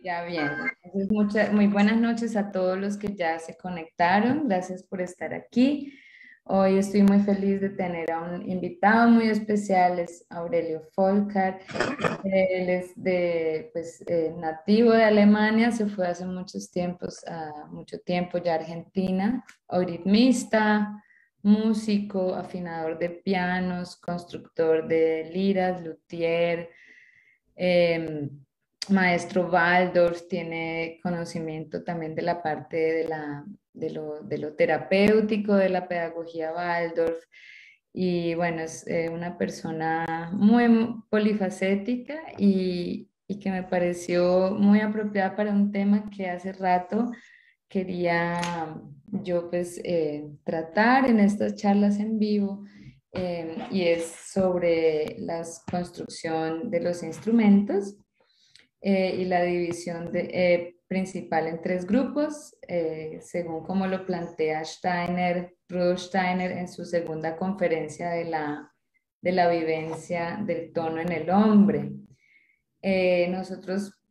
Ya bien, entonces muy buenas noches a todos los que ya se conectaron. Gracias por estar aquí. Hoy estoy muy feliz de tener a un invitado muy especial, es Aurelio Folkart. Él es nativo de Alemania, se fue hace mucho tiempo ya a Argentina, euritmista, músico, afinador de pianos, constructor de liras, luthier. em, Maestro Waldorf, tiene conocimiento también de la parte de lo terapéutico, de la pedagogía Waldorf. Y bueno, es una persona muy polifacética y que me pareció muy apropiada para un tema que hace rato quería yo tratar en estas charlas en vivo, y es sobre la construcción de los instrumentos, y la división principal en tres grupos, según como lo plantea Rudolf Steiner en su segunda conferencia de la vivencia del tono en el hombre. Nosotros,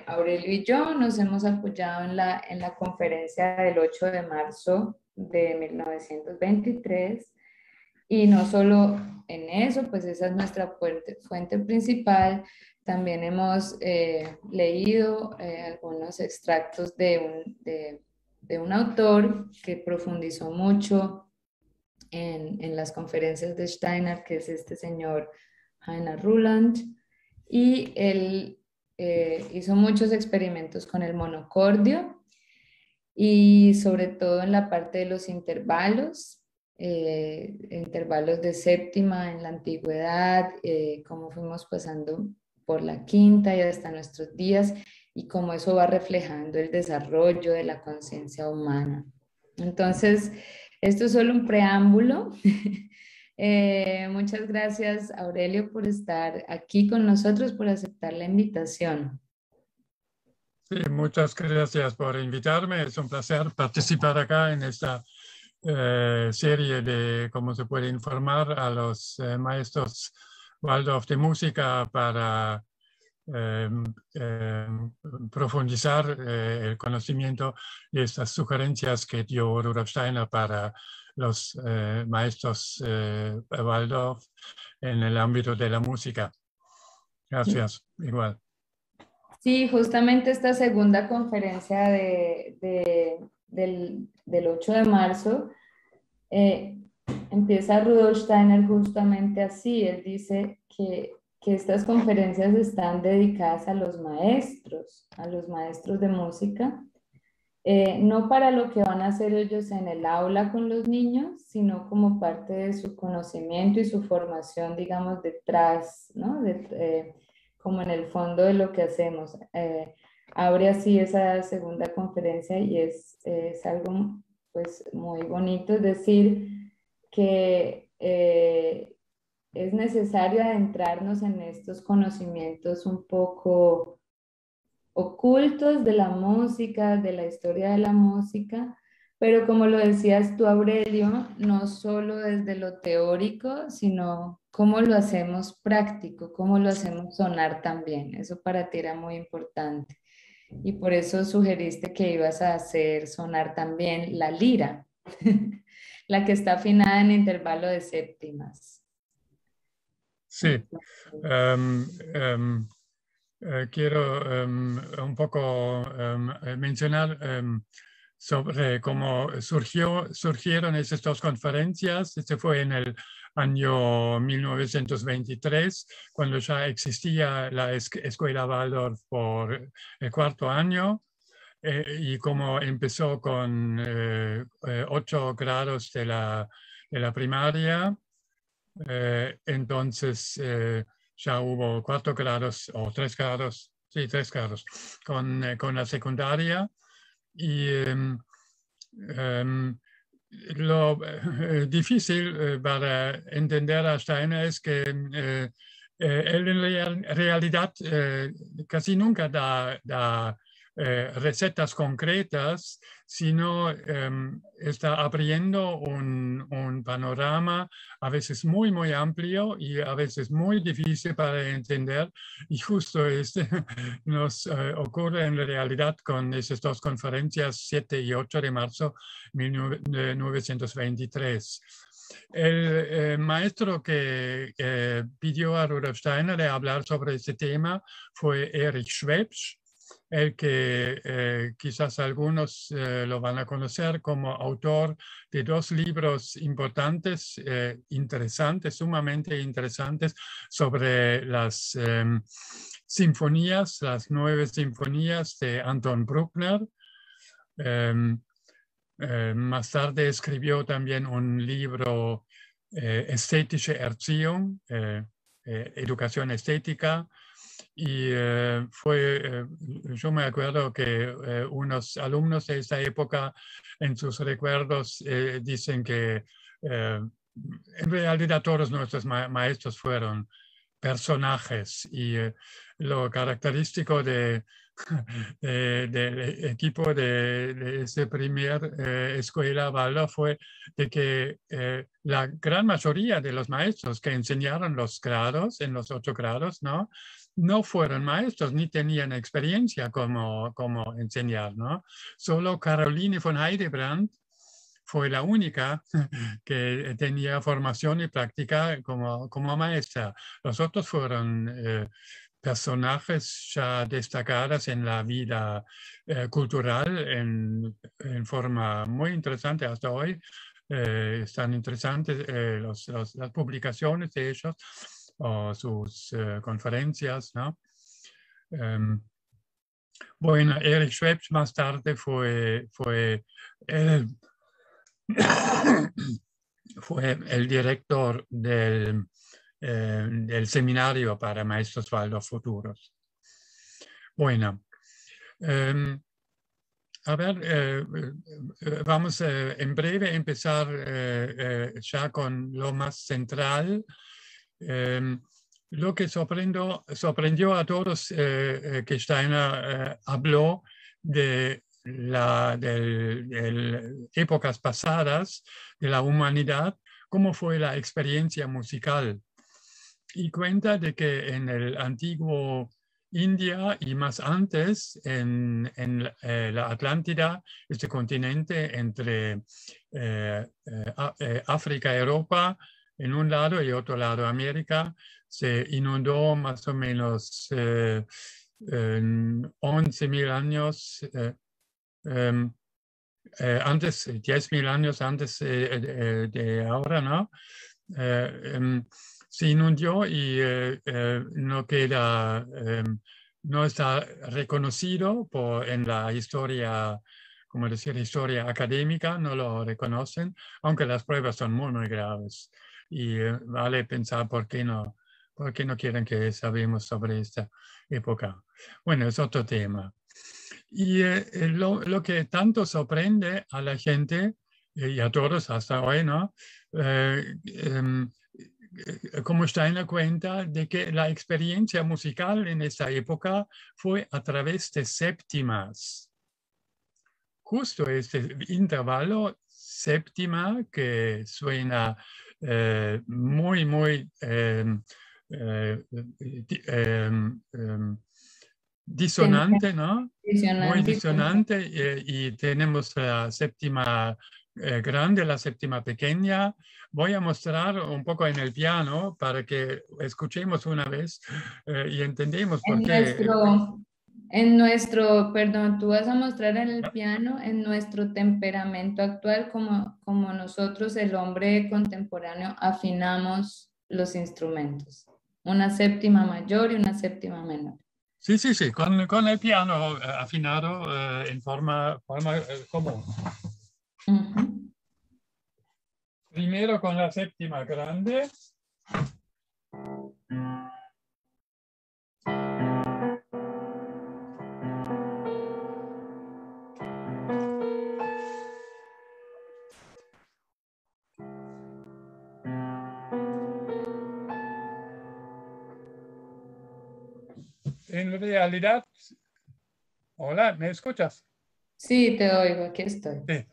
Aurelio y yo, nos hemos apoyado en la conferencia del 8 de marzo de 1923, y no solo en eso, pues esa es nuestra fuente principal. También hemos leído algunos extractos de un autor que profundizó mucho en las conferencias de Steiner, que es este señor Heiner Ruland, y él hizo muchos experimentos con el monocordio y sobre todo en la parte de los intervalos de séptima en la antigüedad, cómo fuimos pasando por la quinta y hasta nuestros días, y cómo eso va reflejando el desarrollo de la conciencia humana. Entonces, esto es solo un preámbulo. Muchas gracias, Aurelio, por estar aquí con nosotros, por aceptar la invitación. Sí, muchas gracias por invitarme. Es un placer participar acá en esta serie de cómo se puede informar a los maestros Waldorf de música para eh, eh, profundizar el conocimiento y estas sugerencias que dio Rudolf Steiner para los maestros Waldorf en el ámbito de la música. Gracias, igual. Sí, justamente esta segunda conferencia del 8 de marzo, eh, empieza Rudolf Steiner justamente así. Él dice que estas conferencias están dedicadas a los maestros de música, no para lo que van a hacer ellos en el aula con los niños, sino como parte de su conocimiento y su formación, digamos, detrás, ¿no? Como en el fondo de lo que hacemos. Abre así esa segunda conferencia y es algo pues muy bonito, es decir, que es necesario adentrarnos en estos conocimientos un poco ocultos de la música, de la historia de la música, pero como lo decías tú, Aurelio, no solo desde lo teórico, sino cómo lo hacemos práctico, cómo lo hacemos sonar también. Eso para ti era muy importante. Y por eso sugeriste que ibas a hacer sonar también la lira, la que está afinada en intervalo de séptimas. Sí. Quiero un poco mencionar sobre cómo surgieron esas dos conferencias. Este fue en el año 1923, cuando ya existía la Escuela Waldorf por el cuarto año, y como empezó con 8 grados de la primaria, entonces ya hubo 4 grados o 3 grados, sí, 3 grados con la secundaria. Y lo difícil para entender a Steiner es que él en realidad casi nunca da recetas concretas, sino está abriendo un panorama a veces muy, muy amplio y a veces muy difícil para entender. Y justo este nos ocurre en realidad con esas dos conferencias, 7 y 8 de marzo de 1923. El maestro que pidió a Rudolf Steiner de hablar sobre este tema fue Erich Schwebsch, el que quizás algunos lo van a conocer como autor de dos libros importantes, interesantes, sumamente interesantes, sobre las sinfonías, las 9 sinfonías de Anton Bruckner. Más tarde escribió también un libro, Ästhetische Erziehung, educación estética, y yo me acuerdo que unos alumnos de esta época en sus recuerdos dicen que en realidad todos nuestros maestros fueron personajes y lo característico del equipo de esa primera escuela Waldorf fue de que la gran mayoría de los maestros que enseñaron los grados, en los 8 grados, no fueron maestros ni tenían experiencia como enseñar, ¿no? Solo Caroline von Heidebrand fue la única que tenía formación y práctica como maestra. Los otros fueron personajes ya destacadas en la vida cultural en forma muy interesante hasta hoy. Están interesantes las publicaciones de ellos o sus conferencias, ¿no? Bueno, Erich Schwebsch más tarde fue el director del seminario para maestros Waldorf futuros. Bueno, a ver, vamos en breve empezar ya con lo más central. Lo que sorprendió a todos que Steiner habló de épocas pasadas de la humanidad, cómo fue la experiencia musical. Y cuenta de que en el antiguo India y más antes en la Atlántida, este continente entre África y Europa, en un lado y otro lado América, se inundó más o menos 11.000 años antes, 10.000 años antes de ahora, ¿no? Se inundó y no queda, no está reconocido en la historia, como decir, historia académica, no lo reconocen, aunque las pruebas son muy, muy graves. Y vale pensar por qué no quieren que sabemos sobre esta época. Bueno, es otro tema. Y lo que tanto sorprende a la gente y a todos hasta hoy, ¿no? Como Steiner cuenta, de que la experiencia musical en esa época fue a través de séptimas. Justo este intervalo séptima que suena muy, muy disonante, ¿no? Muy disonante y tenemos la séptima grande, la séptima pequeña. Voy a mostrar un poco en el piano para que escuchemos una vez y entendemos por qué. Perdón, tú vas a mostrar en el piano en nuestro temperamento actual, como nosotros, el hombre contemporáneo, afinamos los instrumentos. Una séptima mayor y una séptima menor. Sí, sí, sí, con el piano afinado en forma común. Primero con la séptima grande. En realidad, Hola, ¿me escuchas? Sí, te oigo, aquí estoy. Sí.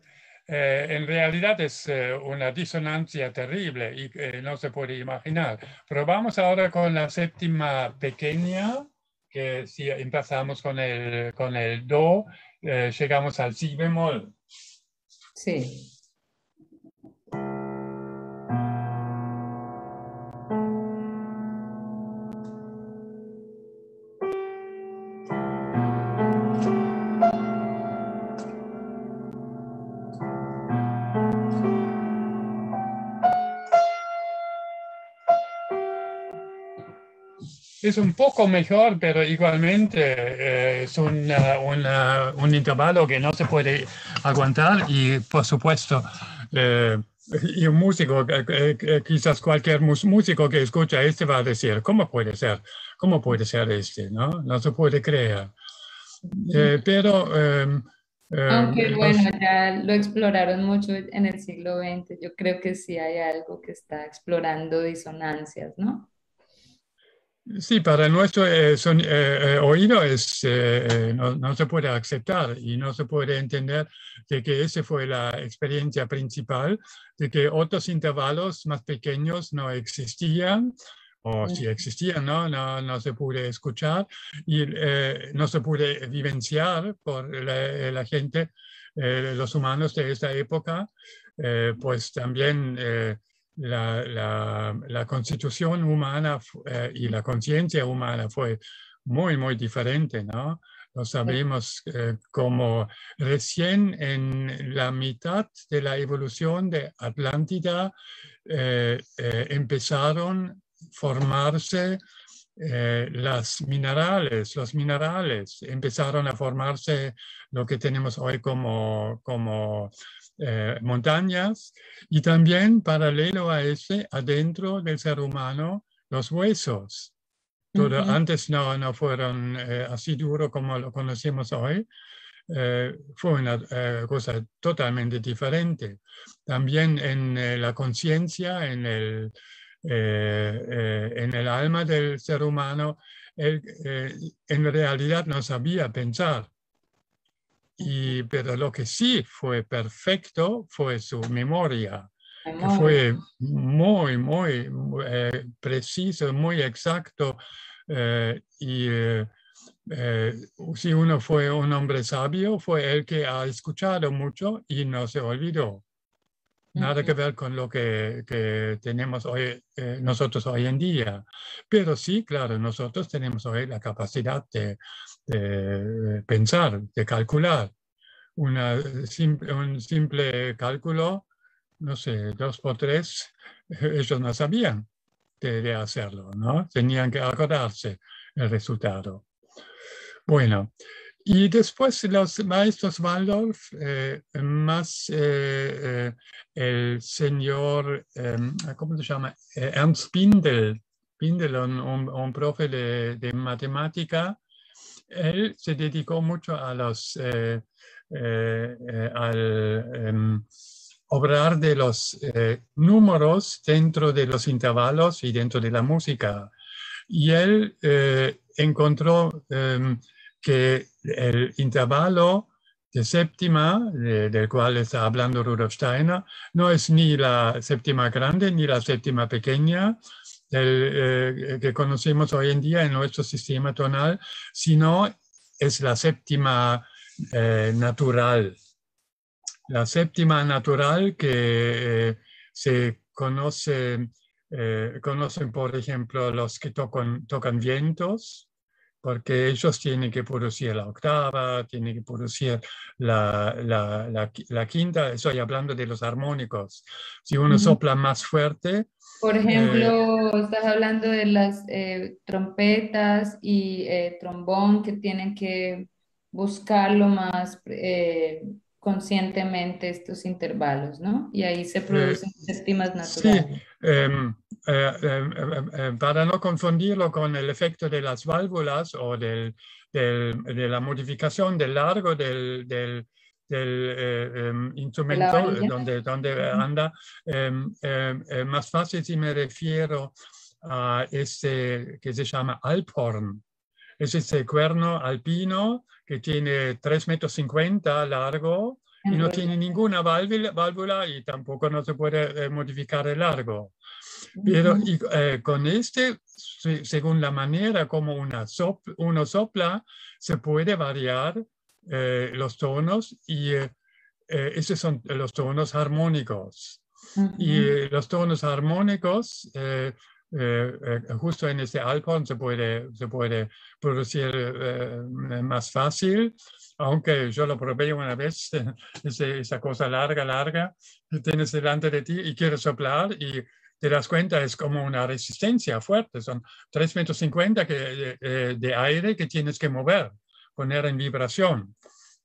En realidad es una disonancia terrible y no se puede imaginar. Pero vamos ahora con la séptima pequeña, que si empezamos con el do, llegamos al si bemol. Sí. Es un poco mejor, pero igualmente es un intervalo que no se puede aguantar y, por supuesto, eh, y un músico, quizás cualquier músico que escucha este va a decir, ¿cómo puede ser? ¿Cómo puede ser este? ¿No? No se puede creer. Ujú. Pero Aunque bueno, los ya lo exploraron mucho en el siglo XX, yo creo que sí hay algo que está explorando disonancias, ¿no? Sí, para nuestro oído no se puede aceptar y no se puede entender de que esa fue la experiencia principal, de que otros intervalos más pequeños no existían, o si existían, no se puede escuchar y no se puede vivenciar por la gente, los humanos de esta época, pues también la constitución humana y la conciencia humana fue muy, muy diferente, ¿no? Lo sabemos como recién en la mitad de la evolución de Atlántida empezaron a formarse los minerales, empezaron a formarse lo que tenemos hoy como montañas y también paralelo a ese, adentro del ser humano, los huesos. Todo, Ujú. antes no fueron así duro como lo conocemos hoy. Fue una cosa totalmente diferente. También en la conciencia, en el alma del ser humano, él en realidad no sabía pensar. Pero lo que sí fue perfecto fue su memoria, que Memoria. fue muy, muy preciso, muy exacto. Y si uno fue un hombre sabio, fue el que ha escuchado mucho y no se olvidó. Nada Ujú. que ver con lo que tenemos hoy, nosotros hoy en día. Pero sí, claro, nosotros tenemos hoy la capacidad de pensar, de calcular un simple cálculo, no sé, 2 por 3, ellos no sabían de hacerlo, ¿no? Tenían que acordarse el resultado. Bueno, y después los maestros Waldorf, más el señor, ¿cómo se llama? Ernst Bindel, Bindel, un profe de matemática, él se dedicó mucho a al obrar de los números dentro de los intervalos y dentro de la música. Y él encontró que el intervalo de séptima, del cual está hablando Rudolf Steiner, no es ni la séptima grande ni la séptima pequeña, que conocemos hoy en día en nuestro sistema tonal, sino es la séptima natural. La séptima natural que se conoce, conocen, por ejemplo, los que tocan vientos, porque ellos tienen que producir la octava, tienen que producir la quinta. Estoy hablando de los armónicos. Si uno Ujú. sopla más fuerte, Por eh, ejemplo, estás hablando de las trompetas y trombón que tienen que buscarlo más conscientemente estos intervalos, ¿no? Y ahí se Eh, producen séptimas sí, naturales. para no confundirlo con el efecto de las válvulas o de la modificación del largo del De la instrumento varilla. donde Ujú. anda, más fácil si me refiero a este que se llama Alphorn. Es ese cuerno alpino que tiene 3,50 metros largo y no tiene ninguna válvula y tampoco no se puede modificar el largo. Pero con este, según la manera como uno sopla, se puede variar los tonos y esos son los tonos armónicos. Y los tonos armónicos, justo en este Alphorn se puede producir más fácil, aunque yo lo probé una vez, esa cosa larga que tienes delante de ti y quieres soplar y te das cuenta, es como una resistencia fuerte, son 3,50 metros de aire que tienes que mover, poner en vibración.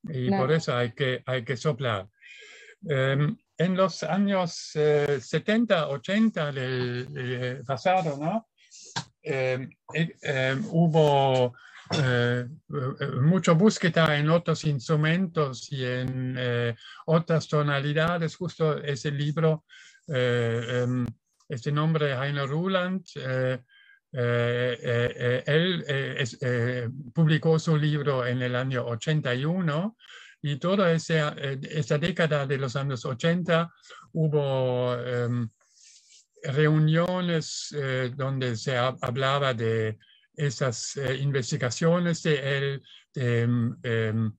Y por eso hay que soplar. En los años 70, 80 del pasado, ¿no? Hubo mucha búsqueda en otros instrumentos y en otras tonalidades. Justo ese libro, este nombre, Heiner Ruland, él publicó su libro en el año 81 y toda esa década de los años 80 hubo reuniones donde se hablaba de esas investigaciones de él, de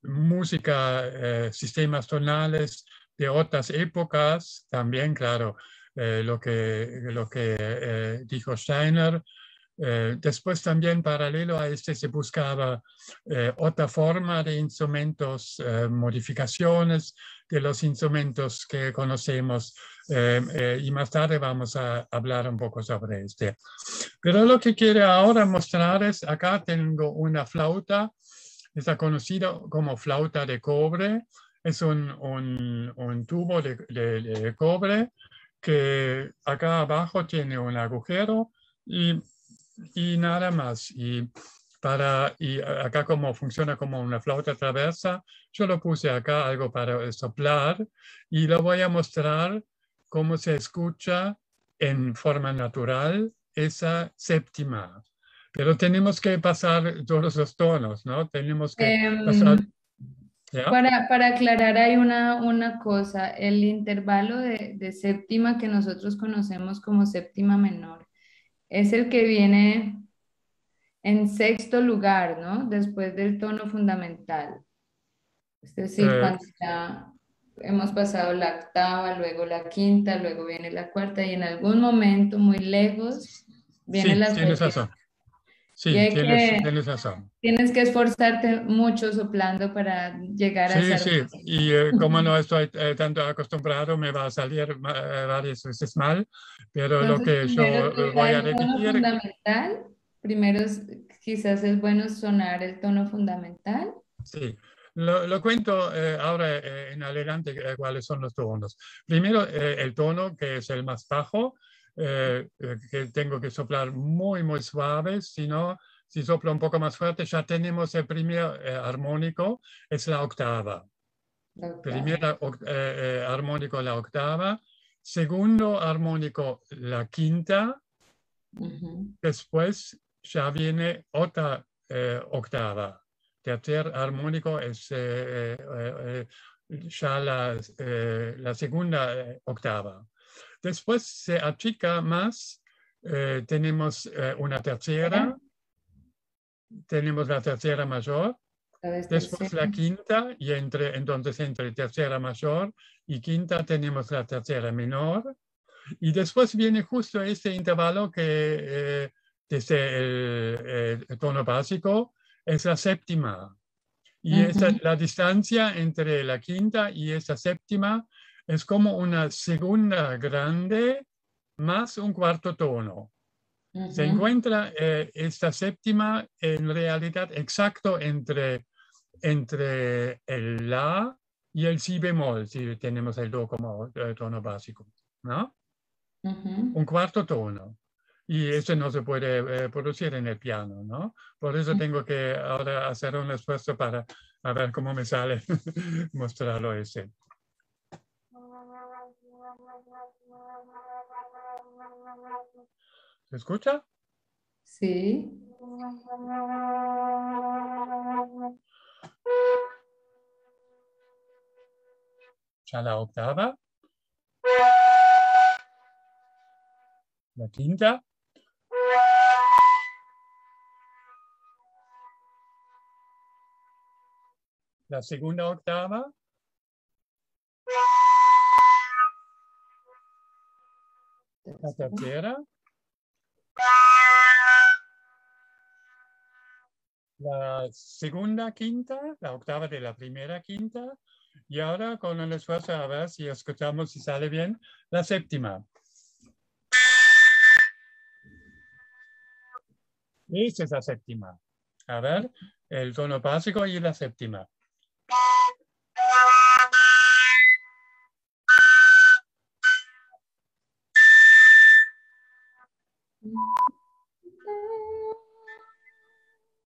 música, sistemas tonales de otras épocas, también, claro, lo que dijo Steiner. Después también paralelo a este se buscaba otra forma de instrumentos, modificaciones de los instrumentos que conocemos y más tarde vamos a hablar un poco sobre este. Pero lo que quiero ahora mostrar es, acá tengo una flauta, está conocido como flauta de cobre, es un tubo de cobre que acá abajo tiene un agujero y nada más. Y acá como funciona como una flauta traversa, yo lo puse acá algo para soplar y lo voy a mostrar cómo se escucha en forma natural esa séptima. Pero tenemos que pasar todos los tonos, ¿no? Tenemos que pasar... ¿Ya? Para aclarar, hay una cosa, el intervalo de séptima que nosotros conocemos como séptima menor es el que viene en sexto lugar, ¿no? Después del tono fundamental. Es decir, Eh, cuando ya hemos pasado la octava, luego la quinta, luego viene la cuarta y en algún momento muy lejos viene sí, la tienes séptima. razón. Y Sí, tienes razón. tienes que esforzarte mucho soplando para llegar a Sí, esa. sí, y como no estoy tanto acostumbrado, me va a salir varias veces mal, pero lo Entonces, que primero yo toca voy a el tono repetir, fundamental. Primero quizás es bueno sonar el tono fundamental. sí, lo cuento ahora en adelante cuáles son los tonos. Primero, el tono que es el más bajo, que tengo que soplar muy, muy suave, si no, si soplo un poco más fuerte, ya tenemos el primer armónico, es la octava. La octava. Primera armónico la octava, segundo armónico la quinta, Ujú. después ya viene otra octava. Tercer armónico es ya la segunda octava. Después se achica más, tenemos una tercera, Espera, tenemos la tercera mayor, otra vez después tercera. la quinta y entonces entre tercera mayor y quinta tenemos la tercera menor y después viene justo este intervalo que desde el tono básico es la séptima y Ujú, la distancia entre la quinta y esa séptima es como una segunda grande más un cuarto tono. Se ujú. encuentra esta séptima en realidad exacto entre el la y el si bemol, si tenemos el do como tono básico, ¿no? Ujú. Un cuarto tono. Y eso no se puede producir en el piano, ¿no? Por eso tengo que ahora hacer un esfuerzo para a ver cómo me sale mostrarlo ese. ¿Se escucha? Sí. Ya la octava. La quinta. La segunda octava. La tercera. La segunda quinta, la octava de la primera quinta. Y ahora con el esfuerzo a ver si escuchamos si sale bien, la séptima. Esa es la séptima. A ver, el tono básico y la séptima.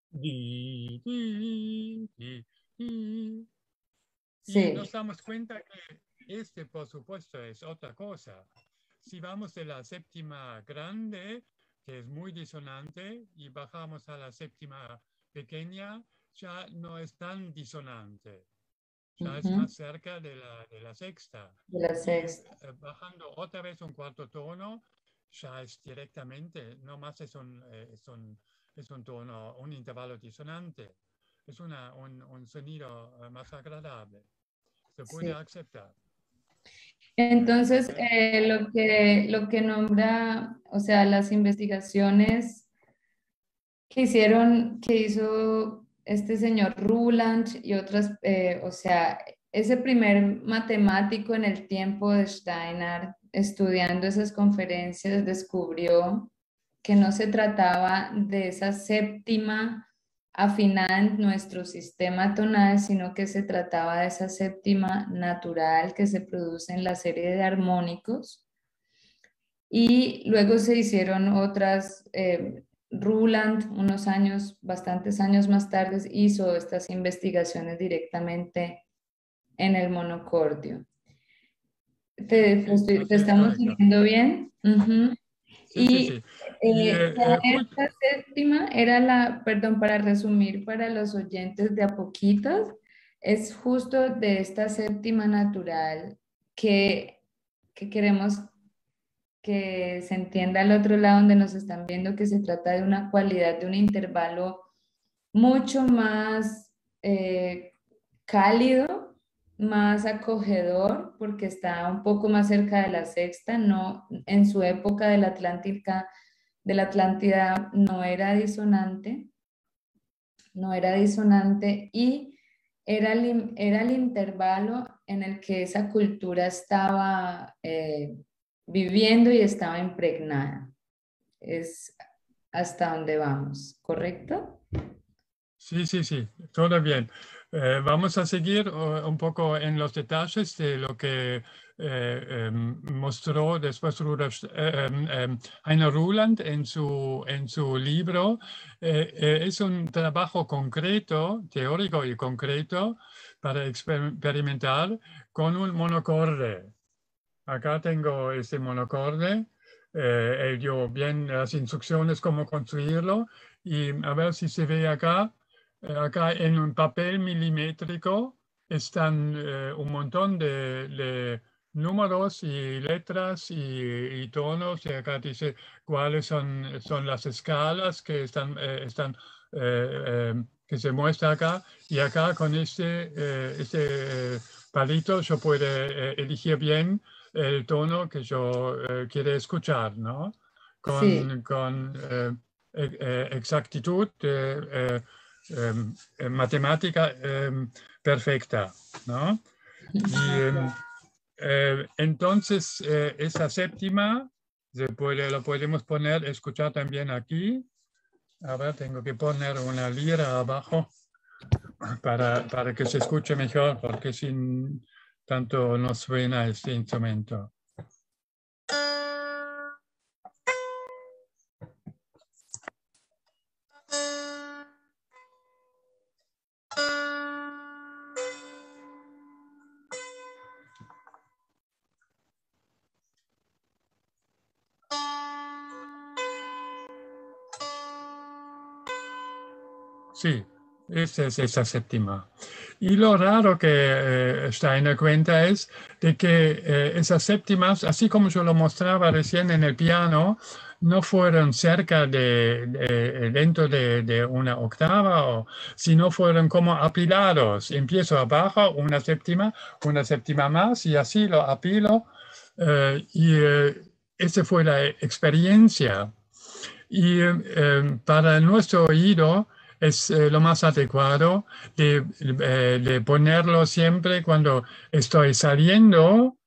Di, di, di, di. Y nos Sí. damos cuenta que este, por supuesto, es otra cosa. Si vamos de la séptima grande, que es muy disonante, y bajamos a la séptima pequeña, ya no es tan disonante. Ya es Ujú. más cerca de la sexta. De la Y sexta. bajando otra vez un cuarto tono, ya es directamente, no más es un tono, un intervalo disonante. Es un sonido más agradable. Se puede Sí. aceptar. Entonces, ¿Eh? lo que nombra, o sea, las investigaciones que hicieron, que hizo este señor Ruland y otras, o sea, ese primer matemático en el tiempo de Steiner, estudiando esas conferencias, descubrió que no se trataba de esa séptima afinada en nuestro sistema tonal, sino que se trataba de esa séptima natural que se produce en la serie de armónicos. Y luego se hicieron otras, Ruland, unos años, bastantes años más tarde, hizo estas investigaciones directamente en el monocordio. Sí, Te así es estamos correcto. siguiendo bien. Ujú. Sí, sí, Y sí. Y esta séptima era la, perdón, para resumir para los oyentes de a poquitos, es justo de esta séptima natural que queremos que se entienda al otro lado donde nos están viendo que se trata de una cualidad de un intervalo mucho más cálido, más acogedor, porque está un poco más cerca de la sexta, no en su época de la Atlántida no era disonante, no era disonante y era el intervalo en el que esa cultura estaba viviendo y estaba impregnada. Es hasta donde vamos, ¿correcto? sí, sí, sí, todo bien. Vamos a seguir un poco en los detalles de lo que mostró después Heiner Ruland en su libro. Es un trabajo concreto, teórico y concreto, para experimentar con un monocorde. Acá tengo ese monocorde. Él dio bien las instrucciones cómo construirlo y a ver si se ve acá. Acá en un papel milimétrico están un montón de números y letras y tonos. Y acá dice cuáles son las escalas que que se muestra acá. Y acá con este palito yo puedo elegir bien el tono que yo quiero escuchar, ¿no? Sí, Con exactitud matemática perfecta, ¿no? Y entonces esa séptima lo podemos poner, escuchar también aquí. A ver, tengo que poner una lira abajo para que se escuche mejor, porque sin tanto no suena este instrumento. Sí, esa es esa séptima. Y lo raro que Steiner cuenta es de que esas séptimas, así como yo lo mostraba recién en el piano, no fueron cerca dentro de una octava, sino fueron como apilados. Empiezo abajo, una séptima más, y así lo apilo. Esa fue la experiencia. Y para nuestro oído es lo más adecuado de ponerlo siempre cuando estoy saliendo,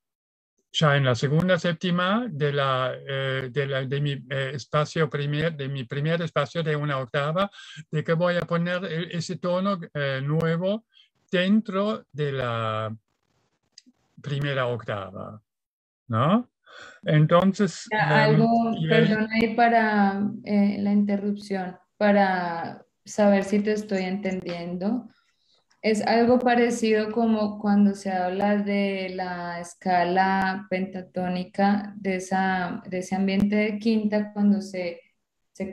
ya en la segunda séptima de mi espacio de mi primer espacio de una octava, de que voy a poner ese tono nuevo dentro de la primera octava, ¿no? Entonces, Algo, y ahí, perdón ahí para la interrupción, para saber si te estoy entendiendo. Es algo parecido como cuando se habla de la escala pentatónica, de ese ambiente de quinta, cuando se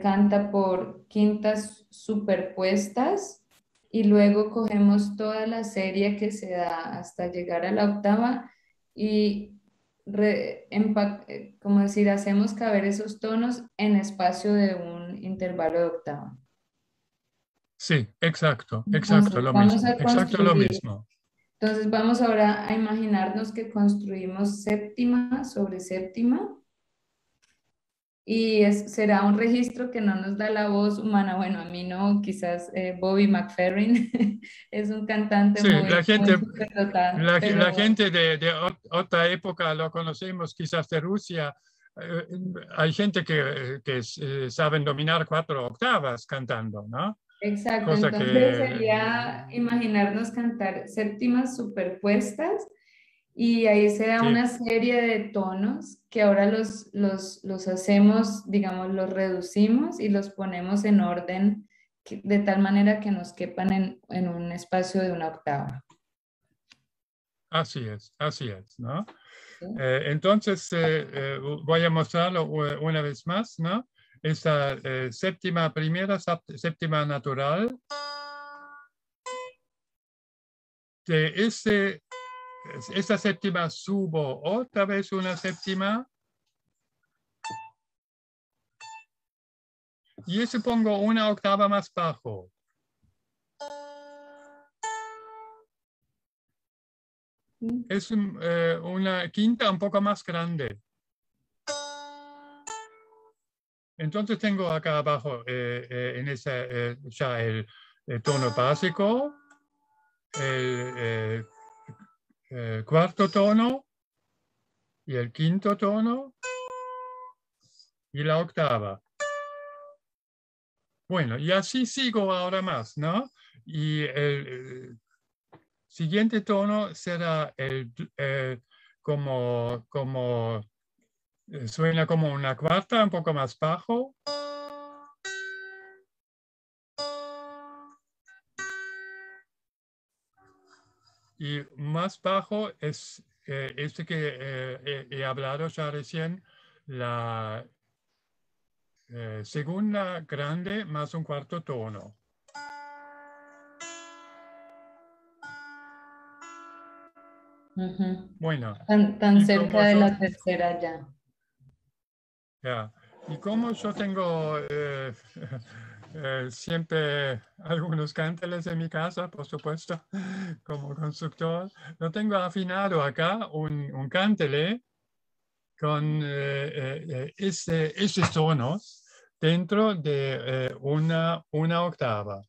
canta por quintas superpuestas y luego cogemos toda la serie que se da hasta llegar a la octava y, como decir, hacemos caber esos tonos en espacio de un intervalo de octava. sí, exacto, exacto, Entonces, lo vamos mismo, a exacto lo construir. mismo. Entonces vamos ahora a imaginarnos que construimos séptima sobre séptima y será un registro que no nos da la voz humana. Bueno, a mí no, quizás Bobby McFerrin es un cantante Sí, muy, muy superdotado, la pero gente otra época lo conocemos quizás de Rusia. Eh, Hay gente que saben dominar 4 octavas cantando, ¿no? exacto. Cosa Entonces que sería imaginarnos cantar séptimas superpuestas. Y ahí se da sí, una serie de tonos que ahora los hacemos, digamos, los reducimos y los ponemos en orden de tal manera que nos quepan en un espacio de una octava. así es, ¿no? ¿Sí? Entonces, voy a mostrarlo una vez más, ¿no? Esta séptima natural de esta séptima subo otra vez una séptima y ese pongo una octava más bajo. ¿Sí? Es una quinta un poco más grande. Entonces tengo acá abajo en ya el tono básico, el cuarto tono y el quinto tono y la octava. Bueno, y así sigo ahora más, ¿no? Y el siguiente tono será como suena como una cuarta, un poco más bajo. Y más bajo es este que he hablado ya recién, la segunda grande más un cuarto tono. Ujú. Bueno, Tan y cerca como de yo, la tercera ya. ya, y como yo tengo siempre algunos cánteles en mi casa, por supuesto, como constructor, lo tengo afinado acá, un cántele con esos tonos dentro de una octava.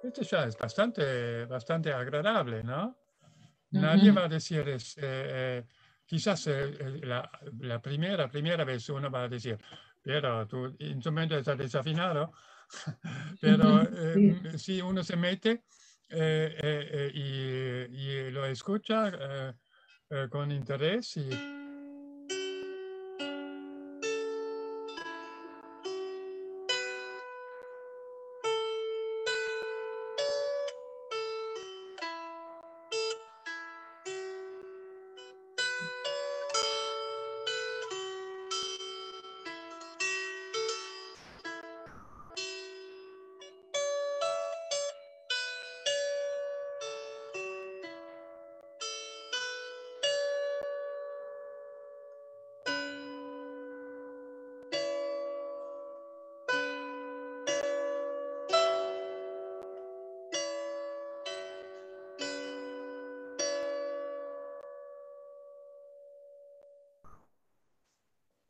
Esto ya es bastante agradable, ¿no? Nadie Ujú. va a decir, quizás la primera vez uno va a decir, pero tu instrumento está desafinado, pero Sí. si uno se mete y lo escucha con interés y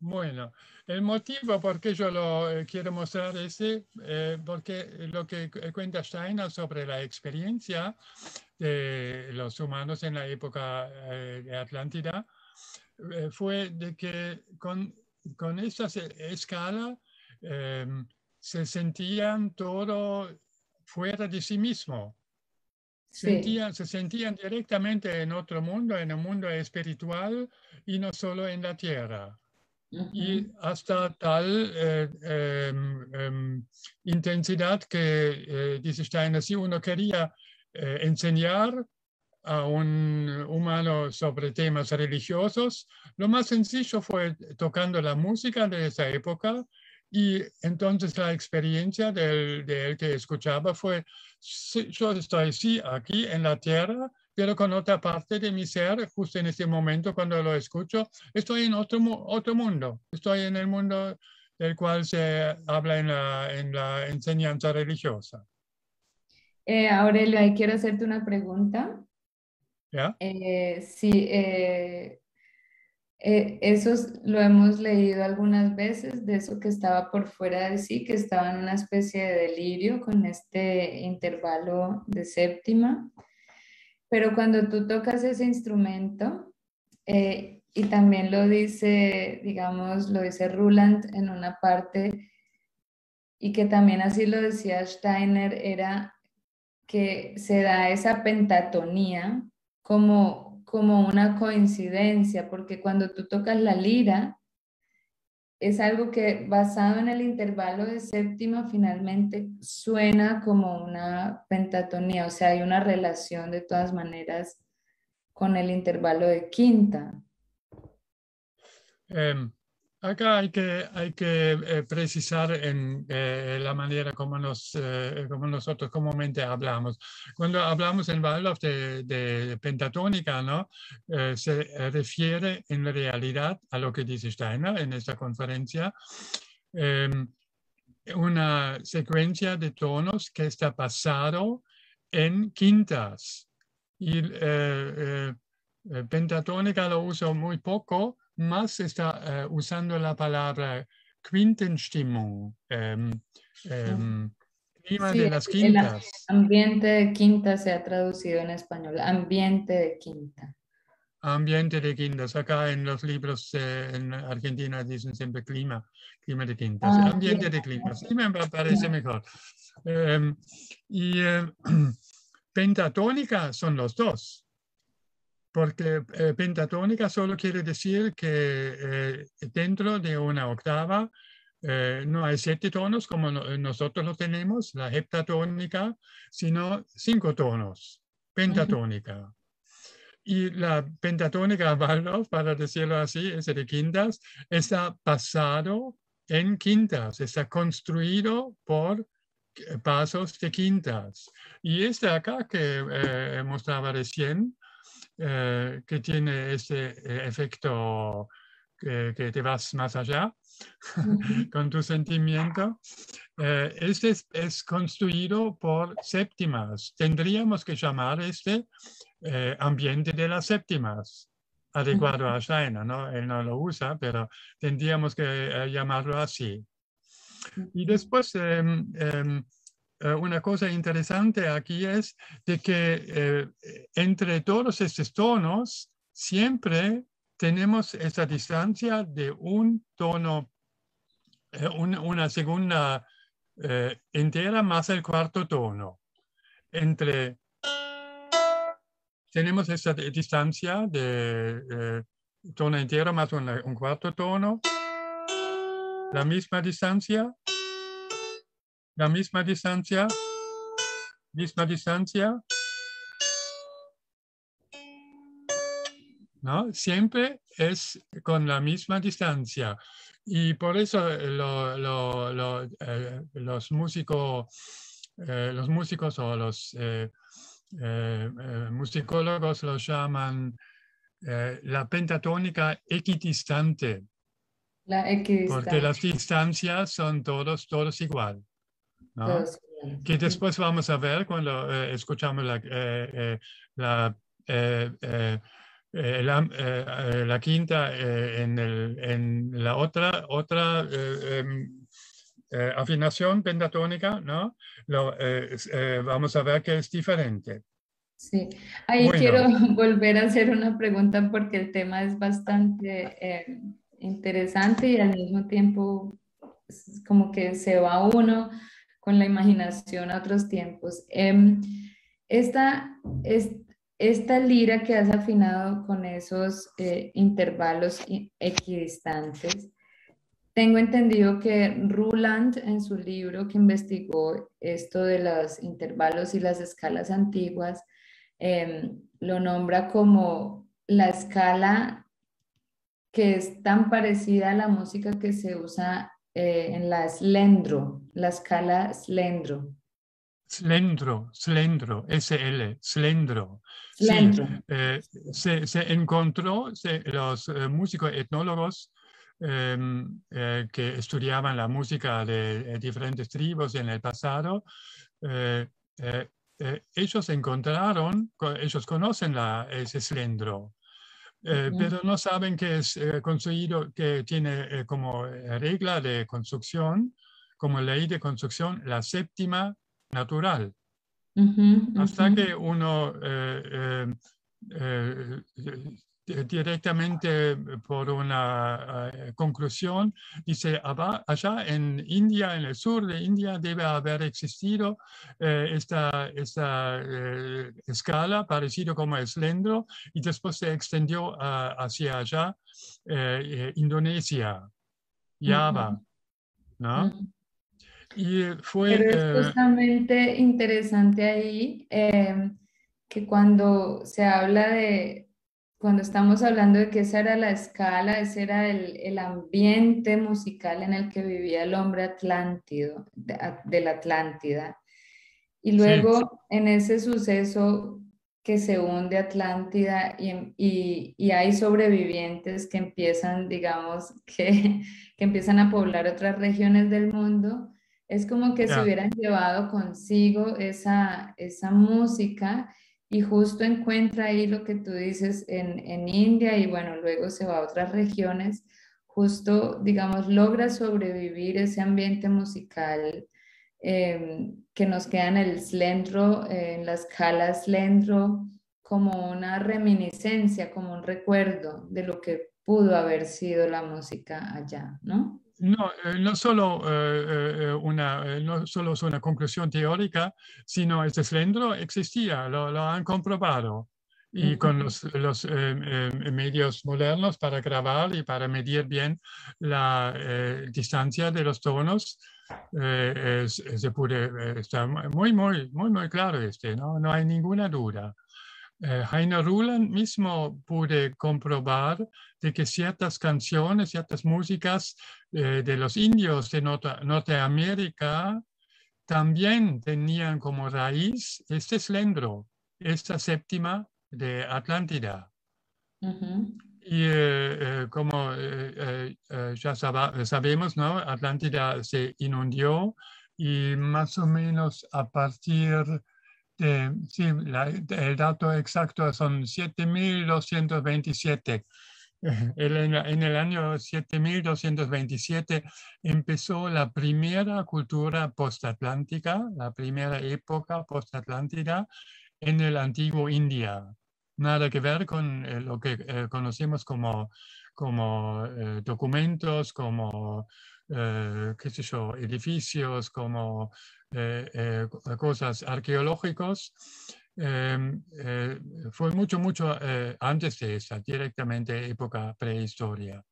Bueno, el motivo por qué yo lo quiero mostrar porque lo que cuenta Steiner sobre la experiencia de los humanos en la época de Atlántida fue de que con esta escala eh, se sentían todo fuera de sí mismo. Sí. Se sentían directamente en otro mundo, en un mundo espiritual y no solo en la tierra. Y Ujú. hasta tal intensidad que, dice Steiner, si uno quería enseñar a un humano sobre temas religiosos, lo más sencillo fue tocando la música de esa época y entonces la experiencia del que escuchaba fue, sí, yo estoy sí aquí en la tierra, pero con otra parte de mi ser, justo en este momento cuando lo escucho, estoy en otro mundo, estoy en el mundo del cual se habla en la enseñanza religiosa. Aurelio, ahí quiero hacerte una pregunta. ¿Ya? Sí, eso lo hemos leído algunas veces, de eso que estaba por fuera de sí, que estaba en una especie de delirio con este intervalo de séptima. Pero cuando tú tocas ese instrumento, y también lo dice, digamos, lo dice Ruland en una parte, y que también así lo decía Steiner, era que se da esa pentatonía como una coincidencia, porque cuando tú tocas la lira, es algo que basado en el intervalo de séptima finalmente suena como una pentatonía, o sea, hay una relación de todas maneras con el intervalo de quinta. Eh, Acá hay que precisar en la manera como nosotros comúnmente hablamos. Cuando hablamos en Waldorf de pentatónica, ¿no? Se refiere en realidad a lo que dice Steiner en esta conferencia, eh, una secuencia de tonos que está basado en quintas. Y pentatónica lo uso muy poco, más está usando la palabra Quintenstimmung, clima Sí, de las el quintas. ambiente de quinta se ha traducido en español, ambiente de quinta. Ambiente de quintas. Acá en los libros en Argentina dicen siempre clima de quintas. Ah, Ambiente de clima. quintas. Sí me parece mejor. Eh, y pentatónica son los dos, porque pentatónica solo quiere decir que dentro de una octava no hay 7 tonos como nosotros lo tenemos, la heptatónica, sino 5 tonos, Ujú. pentatónica. Y la pentatónica Waldorf, para decirlo así, ese de quintas, está basado en quintas, está construido por pasos de quintas. Y este acá que mostraba recién, que tiene este efecto que te vas más allá Ujú. con tu sentimiento. Este es construido por séptimas. Tendríamos que llamar este ambiente de las séptimas, adecuado a Steiner, ¿no? Él no lo usa, pero tendríamos que llamarlo así. Y Ujú. después, una cosa interesante aquí es de que entre todos estos tonos siempre tenemos esa distancia de un tono, una segunda entera más el cuarto tono. Entre, tenemos esa distancia de tono entero más un cuarto tono, la misma distancia, la misma distancia, ¿no? Siempre es con la misma distancia. Y por eso los músicos o los musicólogos lo llaman la pentatónica equidistante, La porque equidistancia, las distancias son todos igual, ¿no? todos iguales. Que después vamos a ver cuando escuchamos la la quinta en la otra afinación pentatónica, ¿no? Vamos a ver que es diferente. Sí, ahí quiero Bueno, volver a hacer una pregunta porque el tema es bastante interesante y al mismo tiempo es como que se va uno con la imaginación a otros tiempos. Esta, es- esta lira que has afinado con esos intervalos equidistantes, tengo entendido que Ruland en su libro que investigó esto de los intervalos y las escalas antiguas, lo nombra como la escala que es tan parecida a la música que se usa en la slendro, la escala slendro. slendro, SL, slendro. Sí, Slendro. se encontró, los músicos etnólogos que estudiaban la música de diferentes tribus en el pasado, eh, eh, ellos encontraron, ellos conocen ese slendro. Ujú, Pero no saben que es construido, que tiene como regla de construcción, como ley de construcción, la séptima natural. ujú, ujú. Hasta que uno directamente por una conclusión dice, allá en India, en el sur de India, debe haber existido esta escala parecido como el slendro y después se extendió hacia allá, Indonesia, Java, Ujú, ¿no? ujú. Y fue, Pero es justamente interesante ahí que cuando se habla de, cuando estamos hablando de que esa era la escala, ese era el ambiente musical en el que vivía el hombre atlántido, de la Atlántida. Y sí, luego en ese suceso que se hunde Atlántida y hay sobrevivientes que empiezan, digamos, que empiezan a poblar otras regiones del mundo, es como que se ya. hubieran llevado consigo esa música y justo encuentra ahí lo que tú dices en India y bueno, luego se va a otras regiones, justo, digamos, logra sobrevivir ese ambiente musical que nos queda en el slendro, en la escala slendro, como una reminiscencia, como un recuerdo de lo que pudo haber sido la música allá, ¿no? No, no solo es una conclusión teórica, sino este cilindro existía, lo han comprobado. Y con Ujú, los medios modernos para grabar y para medir bien la distancia de los tonos, está muy claro ¿no? No hay ninguna duda. Heiner Ruland mismo pude comprobar de que ciertas canciones, ciertas músicas de los indios de Norteamérica también tenían como raíz este slendro, esta séptima de Atlántida. ujú, Y como ya sabemos, ¿no? Atlántida se inundó y más o menos a partir sí, el dato exacto son 7.227. En el año 7.227 empezó la primera cultura postatlántica, la primera época postatlántida en el antiguo India. Nada que ver con lo que conocemos como documentos, como qué sé yo, edificios, como cosas arqueológicas. Fue mucho antes de esa, directamente época prehistórica,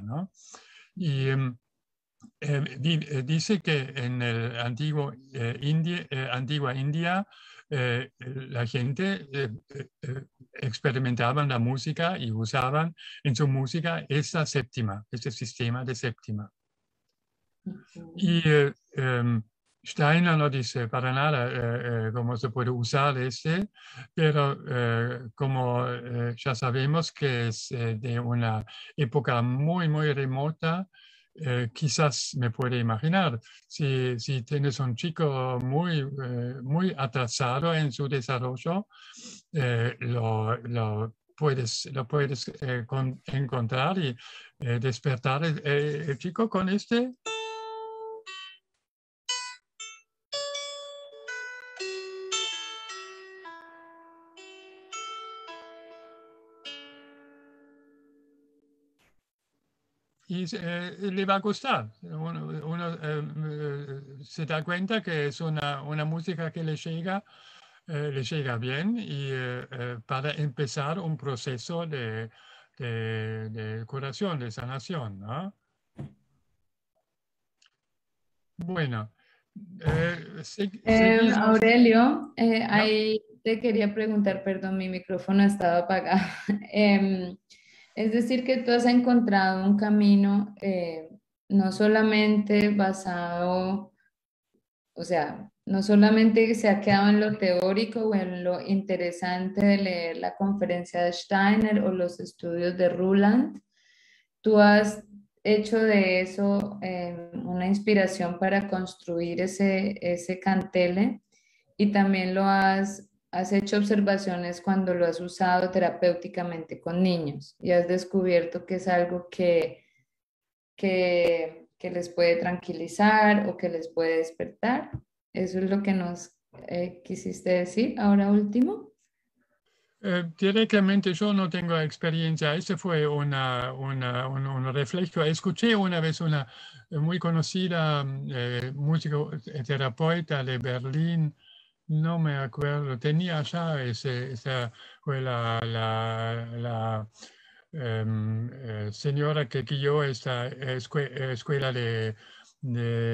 ¿no? Y dice que en el antigua India la gente experimentaban la música y usaban en su música esa séptima, este sistema de séptima. ujú. Y Steiner no dice para nada cómo se puede usar pero como ya sabemos que es de una época muy remota, quizás me puede imaginar, si tienes un chico muy atrasado en su desarrollo, lo lo puedes encontrar y despertar el chico con este. Y le va a gustar. Uno se da cuenta que es una música que le llega bien y para empezar un proceso de curación, de sanación, ¿no? Bueno, seguimos. Aurelio, ¿No? ahí te quería preguntar, perdón, mi micrófono estaba apagado. Es decir, que tú has encontrado un camino no solamente basado, o sea, no solamente se ha quedado en lo teórico o en lo interesante de leer la conferencia de Steiner o los estudios de Ruland. Tú has hecho de eso una inspiración para construir ese cantele y también has hecho observaciones cuando lo has usado terapéuticamente con niños y has descubierto que es algo que les puede tranquilizar o que les puede despertar. Eso es lo que nos quisiste decir ahora último. Directamente yo no tengo experiencia, ese fue un reflejo. Escuché una vez una muy conocida musicoterapeuta de Berlín, no me acuerdo, tenía ya esa fue la señora que guió esta escuela de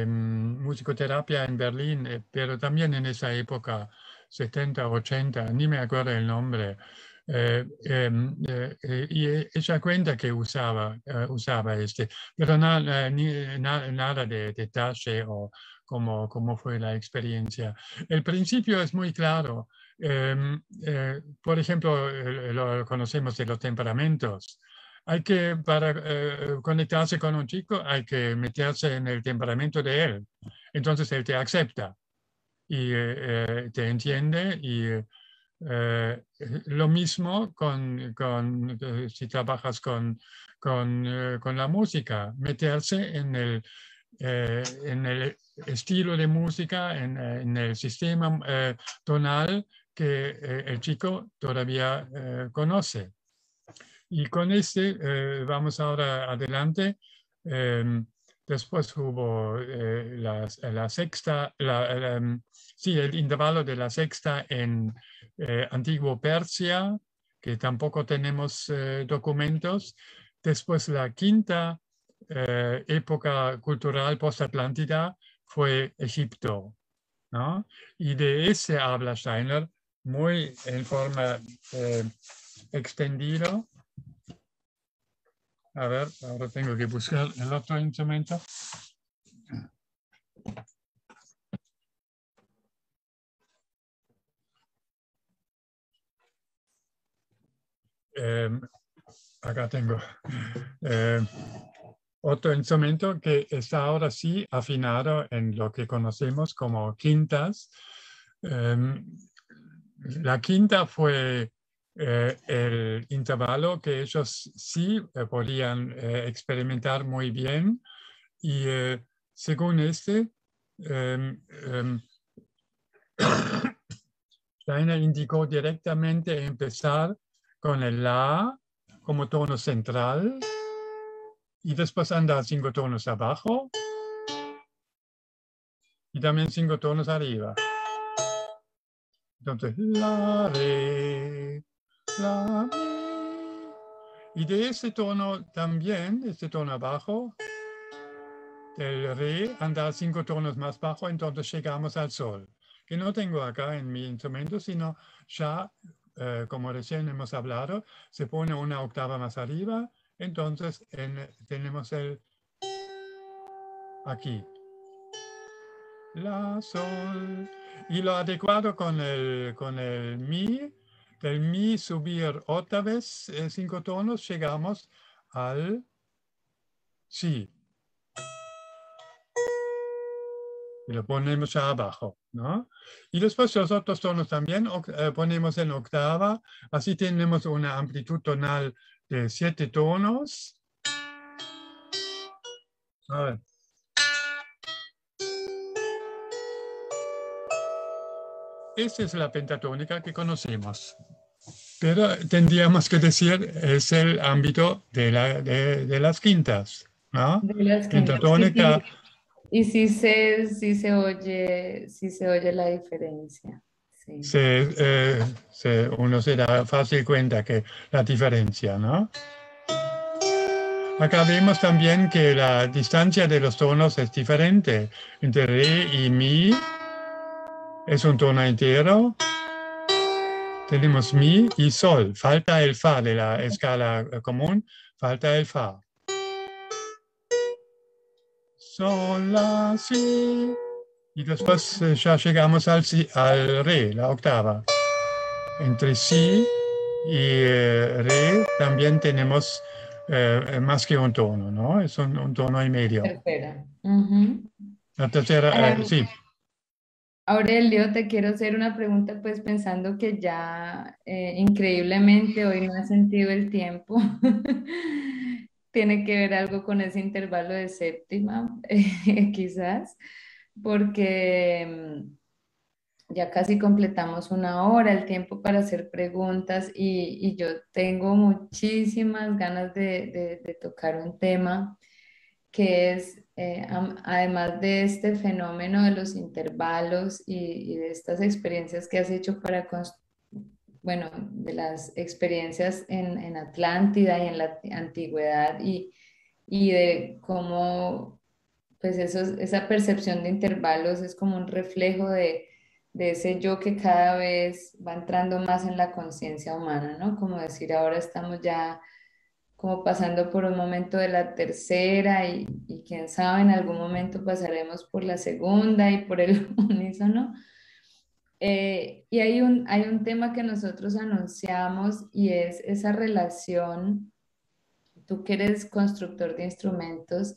musicoterapia en Berlín, pero también en esa época 70, 80, ni me acuerdo el nombre. Y ella cuenta que usaba este, pero nada de detalle o cómo fue la experiencia. El principio es muy claro. Por ejemplo, lo conocemos de los temperamentos. Para conectarse con un chico, hay que meterse en el temperamento de él. Entonces él te acepta y te entiende y lo mismo si trabajas con la música, meterse en el estilo de música, en el sistema tonal que el chico todavía conoce. Y con este vamos ahora adelante. Después hubo la sexta, sí, el intervalo de la sexta en Antiguo Persia, que tampoco tenemos documentos. Después la quinta época cultural post-Atlántida fue Egipto, ¿no? Y de ese habla Steiner muy en forma extendida. A ver, ahora tengo que buscar el otro instrumento. Acá tengo otro instrumento que está ahora sí afinado en lo que conocemos como quintas. La quinta fue el intervalo que ellos sí podían experimentar muy bien y según este, Steiner indicó directamente empezar con el La como tono central y después andar 5 tonos abajo y también 5 tonos arriba. Entonces, La, Re, La, Mi. Y de ese tono también, este tono abajo, del Re, andar 5 tonos más bajo, entonces llegamos al Sol, que no tengo acá en mi instrumento, sino ya, como recién hemos hablado, se pone una octava más arriba, entonces tenemos el aquí. La, Sol. Y lo adecuado con el Mi, del Mi subir otra vez 5 tonos, llegamos al Si. y lo ponemos ya abajo, ¿no? Y después los otros tonos también ponemos en octava, así tenemos una amplitud tonal de 7 tonos. A ver. Esa es la pentatónica que conocemos. Pero tendríamos que decir, es el ámbito de las quintas, ¿no? De las quintas. Pentatónica. Y sí se oye la diferencia. Sí. Uno se da fácil cuenta que la diferencia, ¿no? Acá vemos también que la distancia de los tonos es diferente. Entre re y mi es un tono entero. Tenemos mi y sol. Falta el fa de la escala común. Falta el fa. Sol, la, si. Y después ya llegamos al, si, al re, la octava. Entre si y re también tenemos más que un tono, ¿no? Es un tono y medio. Tercera. Ujú. La tercera, Em, sí. Aurelio, te quiero hacer una pregunta, pues pensando que ya increíblemente hoy no has sentido el tiempo. Tiene que ver algo con ese intervalo de séptima, quizás, porque ya casi completamos una hora, el tiempo para hacer preguntas y yo tengo muchísimas ganas de tocar un tema que es, además de este fenómeno de los intervalos y de estas experiencias que has hecho para, bueno, de las experiencias en Atlántida y en la antigüedad y de cómo, pues esa percepción de intervalos es como un reflejo de ese yo que cada vez va entrando más en la conciencia humana, ¿no? Como decir, ahora estamos ya como pasando por un momento de la tercera y quién sabe, en algún momento pasaremos por la segunda y por el unísono. Y hay un tema que nosotros anunciamos y es esa relación, tú que eres constructor de instrumentos,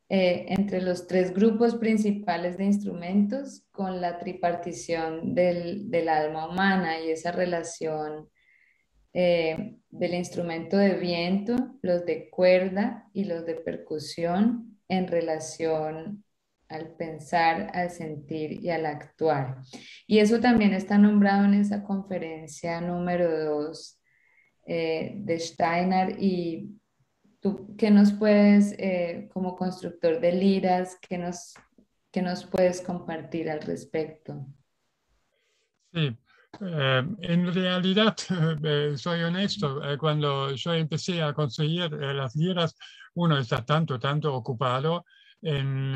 entre los tres grupos principales de instrumentos con la tripartición del alma humana y esa relación del instrumento de viento, los de cuerda y los de percusión en relación al pensar, al sentir y al actuar. Y eso también está nombrado en esa conferencia número 2 de Steiner. Y tú, ¿qué nos puedes, como constructor de liras, qué nos puedes compartir al respecto? Sí, en realidad, soy honesto, cuando yo empecé a conseguir las liras, uno está tanto ocupado en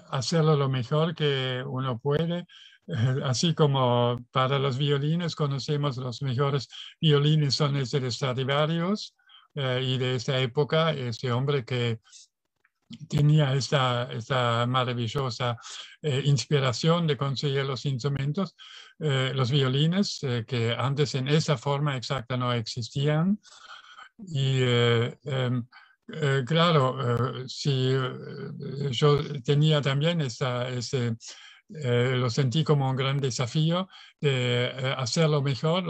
hacerlo lo mejor que uno puede. Así como para los violines conocemos los mejores violines son ese de Stradivarius y de esta época, este hombre que tenía esta maravillosa inspiración de conseguir los instrumentos, los violines, que antes en esa forma exacta no existían. Y claro, si yo tenía también lo sentí como un gran desafío de hacer lo mejor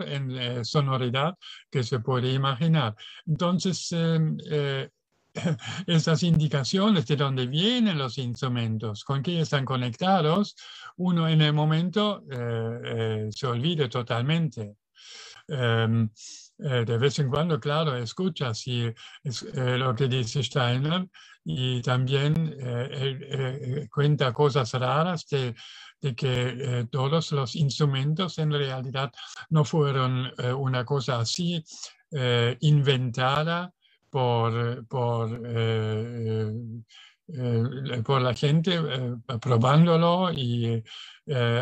en sonoridad que se puede imaginar. Entonces, esas indicaciones de dónde vienen los instrumentos, con qué están conectados, uno en el momento se olvida totalmente. Um, de vez en cuando, claro, escuchas y lo que dice Steiner y también él, cuenta cosas raras de que todos los instrumentos en realidad no fueron una cosa así inventada por la gente probándolo y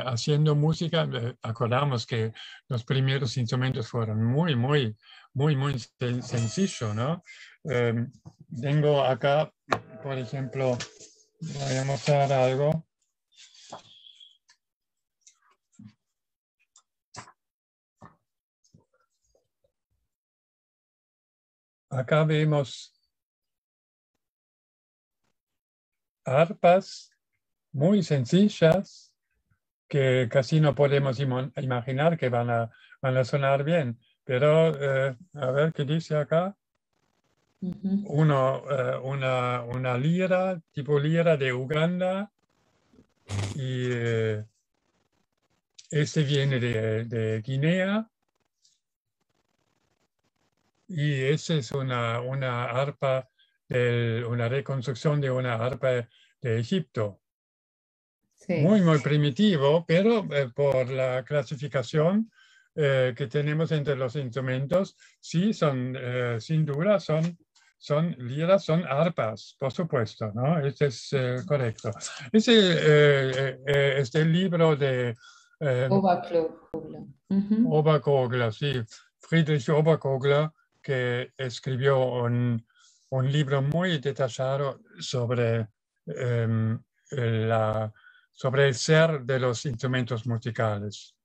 haciendo música. Acordamos que los primeros instrumentos fueron muy sencillos, ¿no? Tengo acá, por ejemplo, voy a mostrar algo. Acá vemos arpas muy sencillas que casi no podemos imaginar que van a sonar bien. Pero, a ver qué dice acá. Una lira, tipo lira de Uganda, y este viene de Guinea, y esa es una arpa, una reconstrucción de una arpa de Egipto. Sí. Muy, muy primitivo, pero por la clasificación que tenemos entre los instrumentos, sí, son, sin duda, son liras, son arpas, por supuesto, ¿no? Este es correcto. Este libro de Oberkogler. Oberkogler, sí, Friedrich Oberkogler, que escribió un libro muy detallado la, sobre el ser de los instrumentos musicales.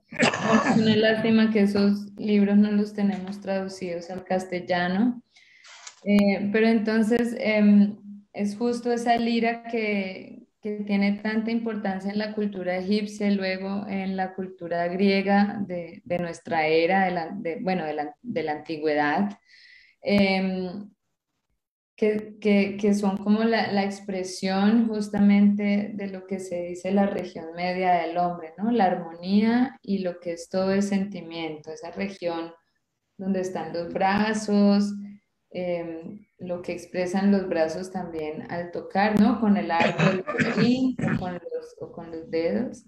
Es una lástima que esos libros no los tenemos traducidos al castellano. Pero entonces es justo esa lira que tiene tanta importancia en la cultura egipcia y luego en la cultura griega de nuestra era, bueno, de la antigüedad, em, que son como la expresión justamente de lo que se dice la región media del hombre, ¿no? La armonía y lo que es todo el sentimiento, esa región donde están los brazos, lo que expresan los brazos también al tocar, ¿no? Con el arco del violín o con los dedos,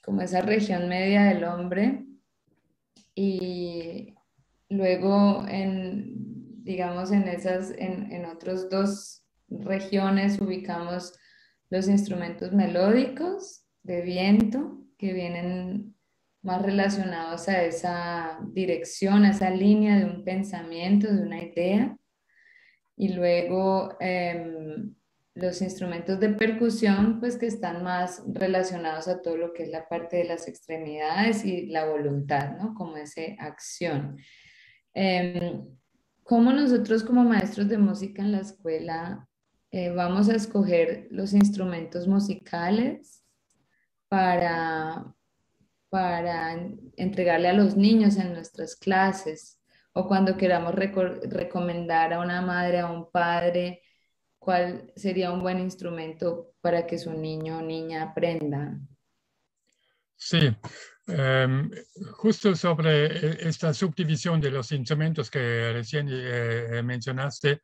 como esa región media del hombre. Y luego digamos, en otros dos regiones ubicamos los instrumentos melódicos de viento que vienen más relacionados a esa dirección, a esa línea de un pensamiento, de una idea. Y luego los instrumentos de percusión, pues que están más relacionados a todo lo que es la parte de las extremidades y la voluntad, ¿no? Como esa acción. Em, ¿Cómo nosotros como maestros de música en la escuela vamos a escoger los instrumentos musicales para, para entregarle a los niños en nuestras clases? O cuando queramos recomendar a una madre, a un padre, cuál sería un buen instrumento para que su niño o niña aprenda. Sí, justo sobre esta subdivisión de los instrumentos que recién mencionaste,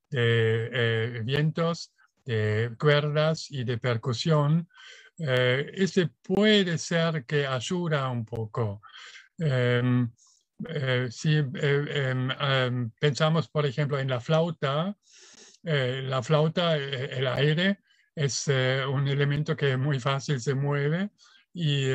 de vientos, de cuerdas y de percusión, este puede ser que ayuda un poco. Si pensamos, por ejemplo, en la flauta, el aire es un elemento que muy fácil se mueve y,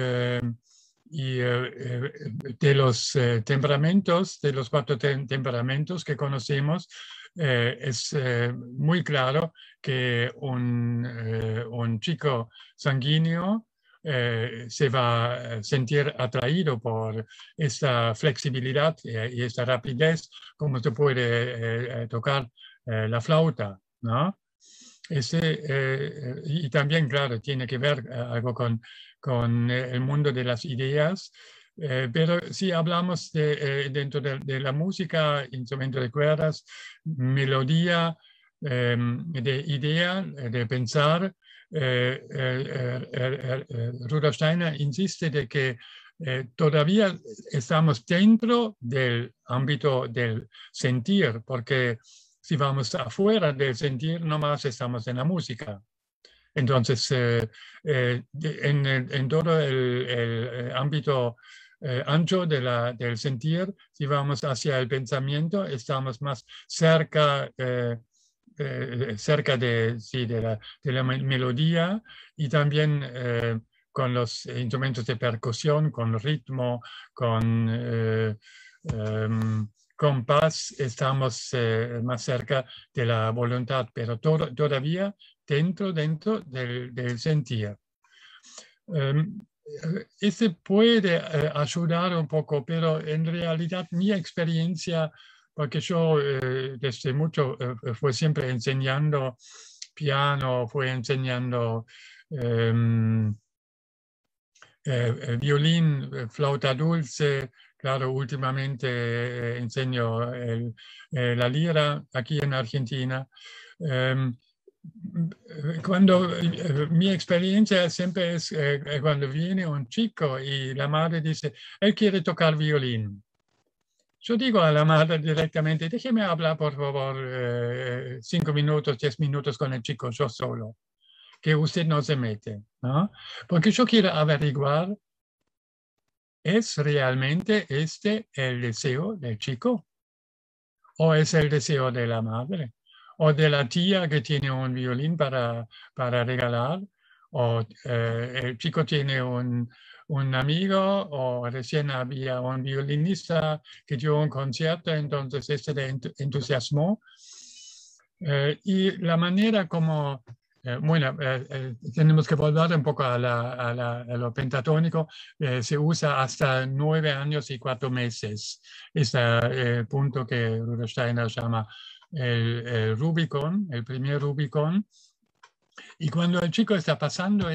de los temperamentos, de los cuatro temperamentos que conocemos, es muy claro que un chico sanguíneo se va a sentir atraído por esta flexibilidad y esta rapidez, como se puede tocar la flauta, ¿no? Y también, claro, tiene que ver algo con el mundo de las ideas, pero si hablamos dentro de la música, instrumento de cuerdas, melodía, de idea, de pensar, Rudolf Steiner insiste de que todavía estamos dentro del ámbito del sentir, porque si vamos afuera del sentir, nomás estamos en la música. Entonces, en todo el ámbito ancho del sentir, si vamos hacia el pensamiento, estamos más cerca, cerca sí, de la melodía y también con los instrumentos de percusión, con ritmo, compás, estamos más cerca de la voluntad, pero todavía dentro del sentir. Ese puede ayudar un poco, pero en realidad mi experiencia, porque yo desde mucho fue siempre enseñando piano, fue enseñando violín, flauta dulce. Claro, últimamente enseño la lira aquí en Argentina. Em, Mi experiencia siempre es cuando viene un chico y la madre dice, él quiere tocar violín. Yo digo a la madre directamente, déjeme hablar por favor 5 minutos, 10 minutos con el chico, yo solo, que usted no se mete, ¿no? Porque yo quiero averiguar, ¿es realmente este el deseo del chico? ¿O es el deseo de la madre? ¿O de la tía que tiene un violín para regalar? ¿O el chico tiene un amigo? ¿O recién había un violinista que dio un concierto, entonces este le entusiasmó? Y la manera como tenemos que volver un poco a lo pentatónico. Se usa hasta 9 años y 4 meses. Es el punto que Rudolf Steiner llama el Rubicon, el primer Rubicon. Y cuando el chico está pasando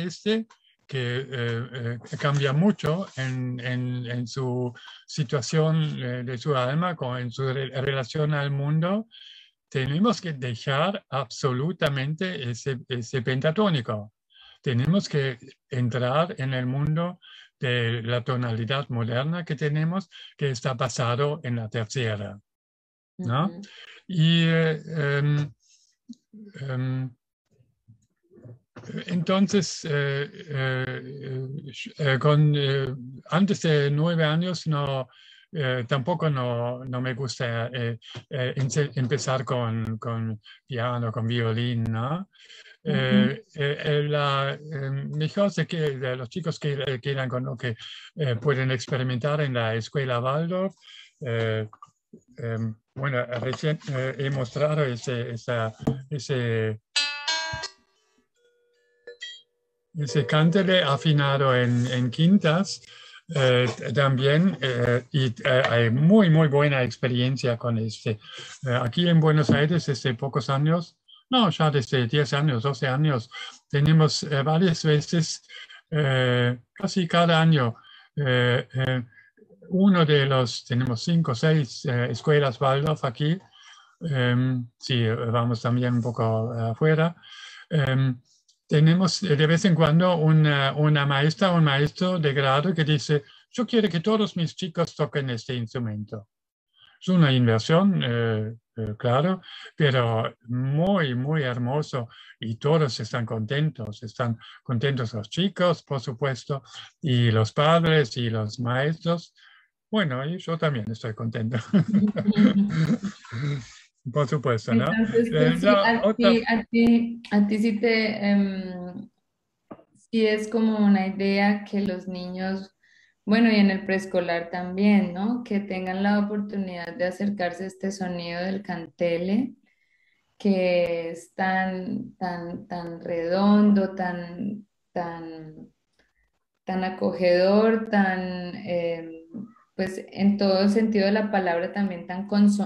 que cambia mucho en su situación de su alma, en su relación al mundo, tenemos que dejar absolutamente ese pentatónico. Tenemos que entrar en el mundo de la tonalidad moderna que tenemos, que está basado en la tercera, ¿no? Ujú. Y em, entonces, antes de 9 años tampoco no me gusta empezar con piano, con violín, ¿no? Ujú. Mejor de los chicos que quieran con lo que pueden experimentar en la escuela Waldorf. eh, bueno, recién he mostrado ese ese cántare afinado en quintas también y hay muy buena experiencia con este. Aquí en Buenos Aires desde pocos años, no, ya desde 10 años, 12 años, tenemos varias veces, casi cada año, eh, eh, tenemos 5 o 6 escuelas Waldorf aquí. Sí, vamos también un poco afuera. Em, Tenemos de vez en cuando una maestra o un maestro de grado que dice, yo quiero que todos mis chicos toquen este instrumento. Es una inversión, claro, pero muy hermoso y todos están contentos los chicos, por supuesto, y los padres y los maestros. Bueno, y yo también estoy contento. Por supuesto, ¿no? Entonces, tú sí, La otra, a ti sí sí es como una idea que los niños, bueno, y en el preescolar también, ¿no? Que tengan la oportunidad de acercarse a este sonido del cantele, que es tan redondo, tan acogedor, pues en todo el sentido de la palabra también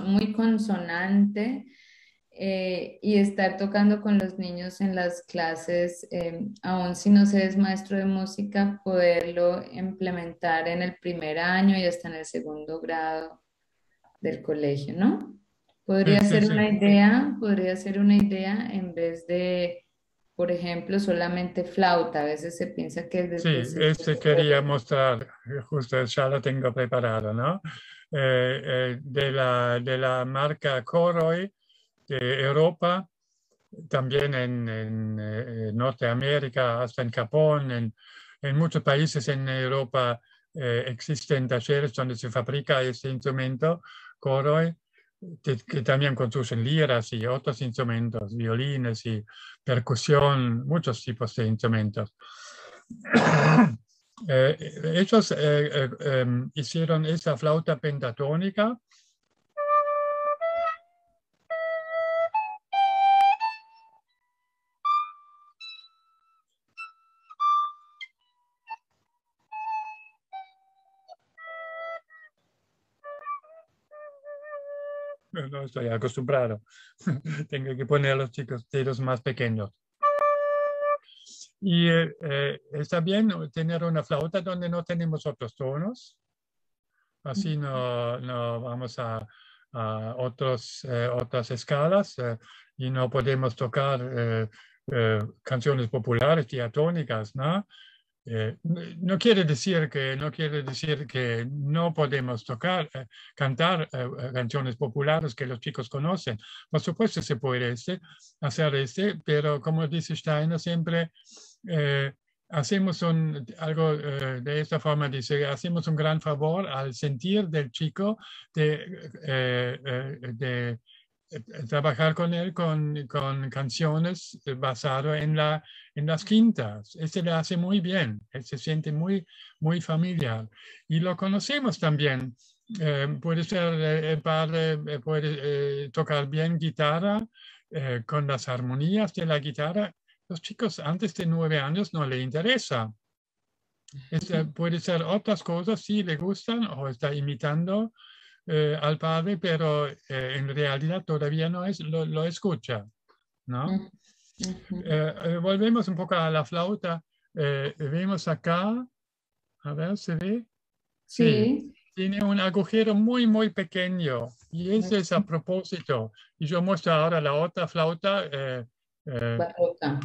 muy consonante, y estar tocando con los niños en las clases, aun si no se es maestro de música, poderlo implementar en el primer año y hasta en el segundo grado del colegio, ¿no? sí, sí, sí. Podría ser una idea en vez de, por ejemplo, solamente flauta. A veces se piensa que Sí, desde ese... este quería mostrar, justo ya lo tengo preparado, ¿no? De la marca Coroy de Europa, también en Norteamérica, hasta en Japón, en muchos países en Europa existen talleres donde se fabrica este instrumento, Coroy, que también construyen liras y otros instrumentos, violines y percusión, muchos tipos de instrumentos. Ellos hicieron esa flauta pentatónica. no estoy acostumbrado. Tengo que poner los chicos dedos más pequeños. Y está bien tener una flauta donde no tenemos otros tonos. Así no vamos a otras escalas y no podemos tocar canciones populares diatónicas, ¿no? No quiere decir que no podemos cantar canciones populares que los chicos conocen. Por supuesto se puede hacer pero como dice Steiner siempre, hacemos algo de esta forma, dice, hacemos un gran favor al sentir del chico de trabajar con él con canciones basadas en las quintas. Este le hace muy bien, él se siente muy familiar. Y lo conocemos también. Puede ser el padre, puede tocar bien guitarra con las armonías de la guitarra. Los chicos antes de 9 años no le interesa. Puede ser otras cosas, sí le gustan o está imitando al padre, pero en realidad todavía no lo escucha, ¿no? Volvemos un poco a la flauta. Vemos acá, a ver, ¿se ve? Sí. Tiene un agujero muy pequeño y ese es a propósito. Y yo muestro ahora la otra flauta. Barroca.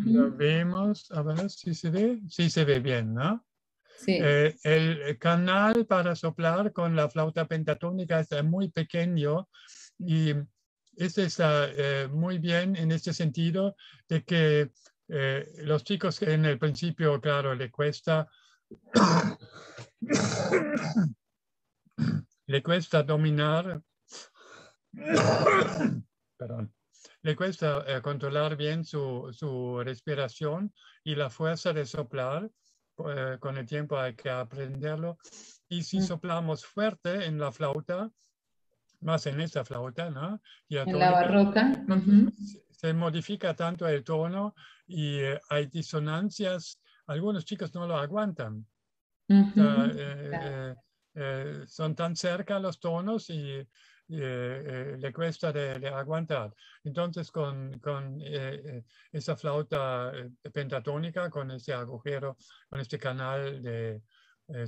Lo vemos, a ver si se ve. Sí se ve bien, ¿no? Sí. El canal para soplar con la flauta pentatónica es muy pequeño y este está muy bien en este sentido de que los chicos que en el principio, claro, le cuesta dominar, perdón, le cuesta controlar bien su respiración y la fuerza de soplar. Con el tiempo hay que aprenderlo. Y si soplamos fuerte en la flauta, más en esta flauta, ¿no? En la barroca. Se modifica tanto el tono y hay disonancias. Algunos chicos no lo aguantan. Son tan cerca los tonos y le cuesta de aguantar. Entonces, con esa flauta pentatónica, con ese agujero, con este canal de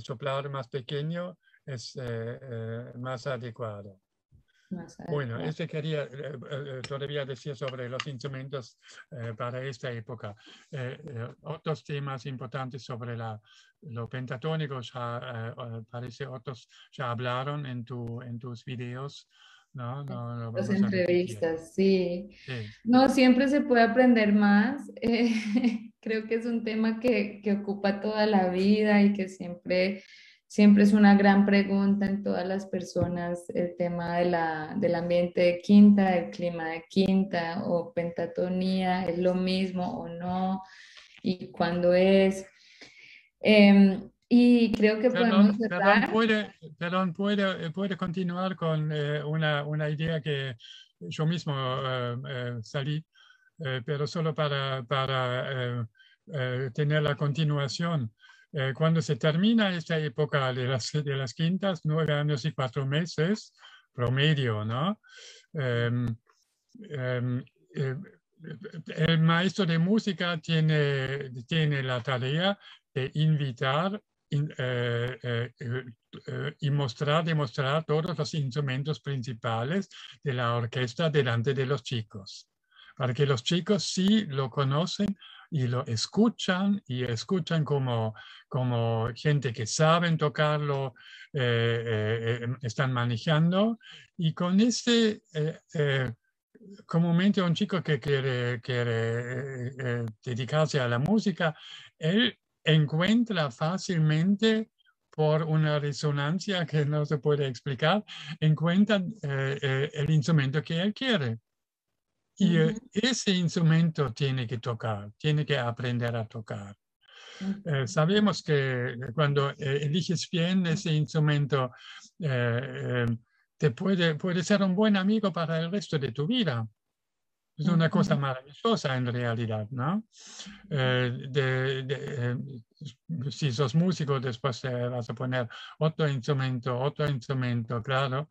soplar más pequeño, es más adecuado. Bueno, quería todavía decir sobre los instrumentos para esta época. Otros temas importantes sobre lo pentatónico, parece otros ya hablaron en tus videos, ¿no? Las entrevistas, sí. No, siempre se puede aprender más. Creo que es un tema que ocupa toda la vida y que siempre es una gran pregunta en todas las personas, el tema del ambiente de quinta, del clima de quinta o pentatonía, ¿es lo mismo o no? ¿Y cuándo es? Y creo que podemos cerrar. Puede continuar con una idea que yo mismo salí, pero solo para tener la continuación. Cuando se termina esta época de las quintas, 9 años y 4 meses, promedio, ¿no? El maestro de música tiene la tarea de invitar y demostrar todos los instrumentos principales de la orquesta delante de los chicos, para que los chicos sí lo conocen y lo escuchan como gente que saben tocarlo, están manejando, y con comúnmente un chico que quiere dedicarse a la música, él encuentra fácilmente, por una resonancia que no se puede explicar, encuentra el instrumento que él quiere. Y ese instrumento tiene que tocar, tiene que aprender a tocar. Sabemos que cuando eliges bien ese instrumento, puede ser un buen amigo para el resto de tu vida. Es una cosa maravillosa en realidad, ¿no? Si sos músico, después vas a poner otro instrumento, claro,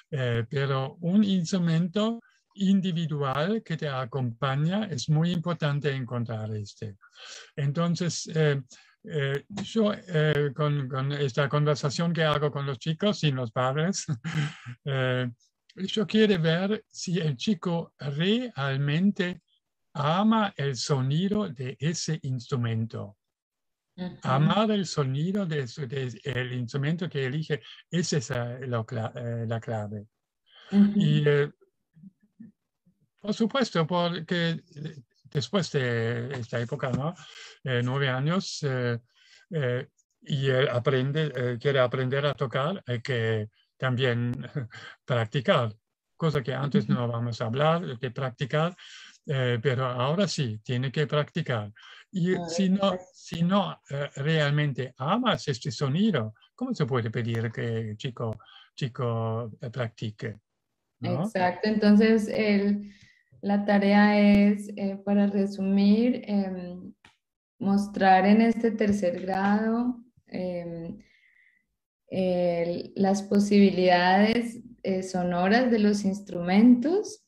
pero un instrumento individual que te acompaña es muy importante encontrar este. Entonces, yo con esta conversación que hago con los chicos, sin los padres, yo quiero ver si el chico realmente ama el sonido de ese instrumento. Amar el sonido del instrumento que elige, esa es la clave. Y por supuesto, porque después de esta época, ¿no? 9 años, y él quiere aprender a tocar, hay que también practicar, cosa que antes no vamos a hablar de practicar, pero ahora sí, tiene que practicar. Y si no realmente amas este sonido, ¿cómo se puede pedir que el chico practique? ¿No? Exacto, entonces la tarea es, para resumir, mostrar en este tercer grado las posibilidades sonoras de los instrumentos,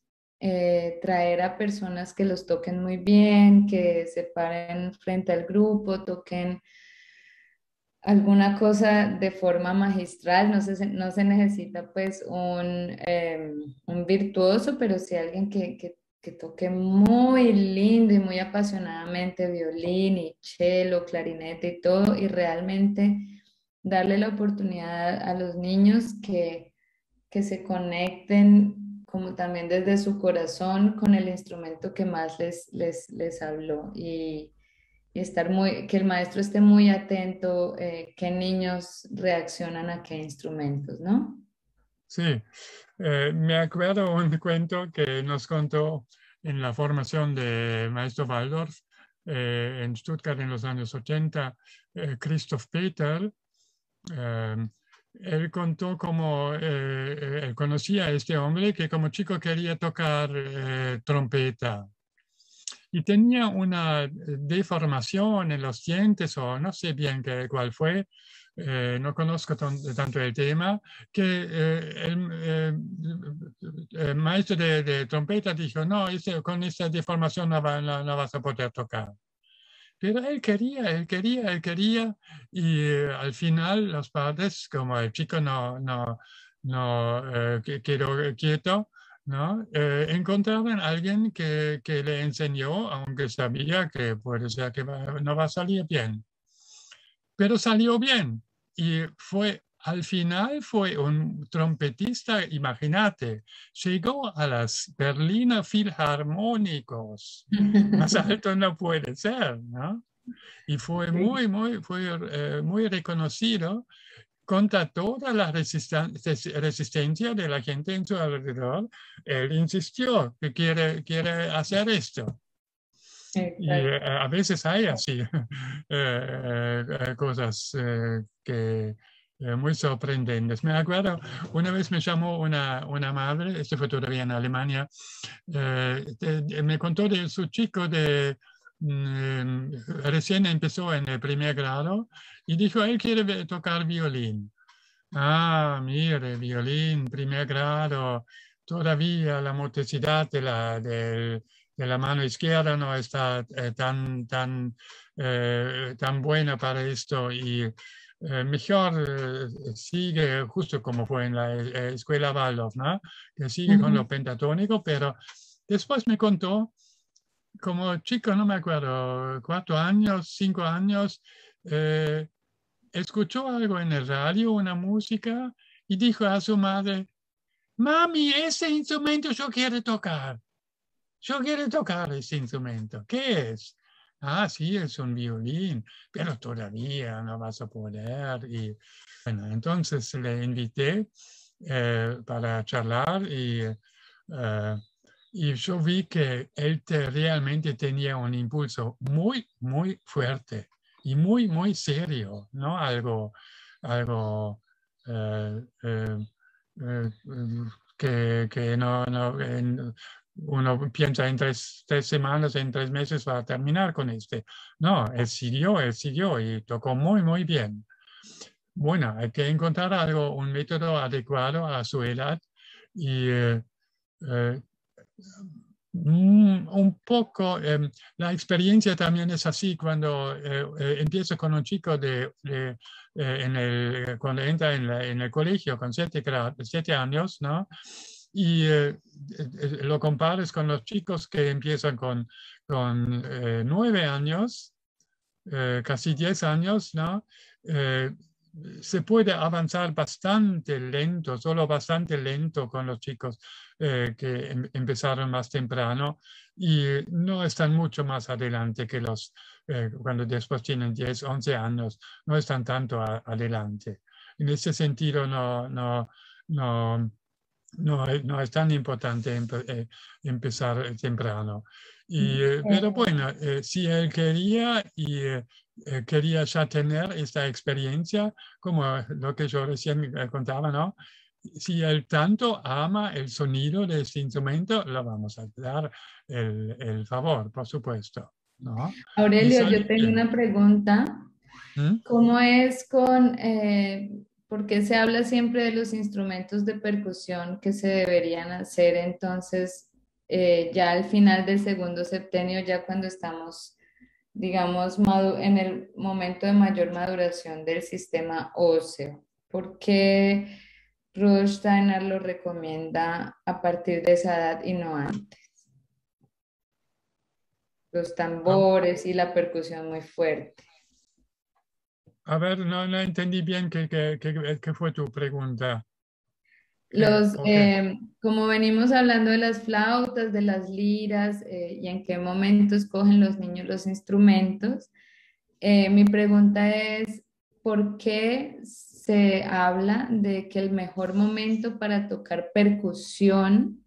traer a personas que los toquen muy bien, que se paren frente al grupo, toquen alguna cosa de forma magistral. No se necesita pues un virtuoso, pero sí alguien que toque muy lindo y muy apasionadamente violín y cello, clarinete y todo, y realmente darle la oportunidad a los niños que se conecten como también desde su corazón con el instrumento que más les habló, y estar que el maestro esté muy atento, qué niños reaccionan a qué instrumentos, ¿no? Sí, me acuerdo un cuento que nos contó en la formación de maestro Waldorf en Stuttgart en los años 80, Christoph Peter. Él contó cómo él conocía a este hombre que como chico quería tocar trompeta y tenía una deformación en los dientes o no sé bien cuál fue, no conozco tanto el tema, que el maestro de trompeta dijo, no, con esta deformación no vas a poder tocar. Pero él quería, y al final los padres, como el chico no quedó quieto, ¿no? Encontraron a alguien que le enseñó, aunque sabía que puede ser que no va a salir bien. Pero salió bien y al final fue un trompetista, imagínate, llegó a las Berliner Philharmónicos. Más alto no puede ser, ¿no? Y fue muy reconocido contra toda la resistencia de la gente en su alrededor. Él insistió que quiere hacer esto. Y a veces hay así cosas que muy sorprendentes. Me acuerdo, una vez me llamó una madre, esto fue todavía en Alemania, me contó de su chico recién empezó en el primer grado y dijo, él quiere tocar violín. Ah, mire, violín, primer grado, todavía la motricidad de la mano izquierda no está tan buena para esto y mejor sigue justo como fue en la escuela Waldorf, ¿no? Que sigue con lo pentatónico, pero después me contó, como chico, no me acuerdo, 4 años, 5 años, escuchó algo en el radio, una música, y dijo a su madre, mami, ese instrumento yo quiero tocar. Yo quiero tocar ese instrumento. ¿Qué es? Ah, sí, es un violín, pero todavía no vas a poder. Y bueno, entonces le invité para charlar y yo vi que él realmente tenía un impulso muy fuerte y muy serio, ¿no? Algo eh, eh, eh, que uno piensa en tres semanas, en 3 meses va a terminar con este. No, él siguió y tocó muy, muy bien. Bueno, hay que encontrar algo, un método adecuado a su edad y eh, un poco, la experiencia también es así cuando empiezo con un chico cuando entra en el colegio con 7 años, ¿no? Y lo compares con los chicos que empiezan con 9 años, casi 10 años, ¿no? Eh, Se puede avanzar bastante lento, solo bastante lento con los chicos que empezaron más temprano y no están mucho más adelante que los cuando después tienen 10, 11 años, no están tanto adelante. En ese sentido, no es tan importante empezar temprano. Pero bueno, si él quería y quería ya tener esta experiencia, como lo que yo recién contaba, ¿no? Si él tanto ama el sonido de este instrumento, le vamos a dar el favor, por supuesto, ¿no? Y Aurelio, salió yo tengo bien. una pregunta. ¿Mm? ¿Cómo es con, por qué se habla siempre de los instrumentos de percusión que se deberían hacer entonces ya al final del segundo septenio, ya cuando estamos, digamos, en el momento de mayor maduración del sistema óseo? ¿Por qué Rudolf Steiner lo recomienda a partir de esa edad y no antes? Los Ah, tambores y la percusión muy fuerte. a ver, no entendí bien qué fue tu pregunta. Los, ¿Por qué? como venimos hablando de las flautas, de las liras y en qué momento escogen los niños los instrumentos, mi pregunta es, ¿por qué se habla de que el mejor momento para tocar percusión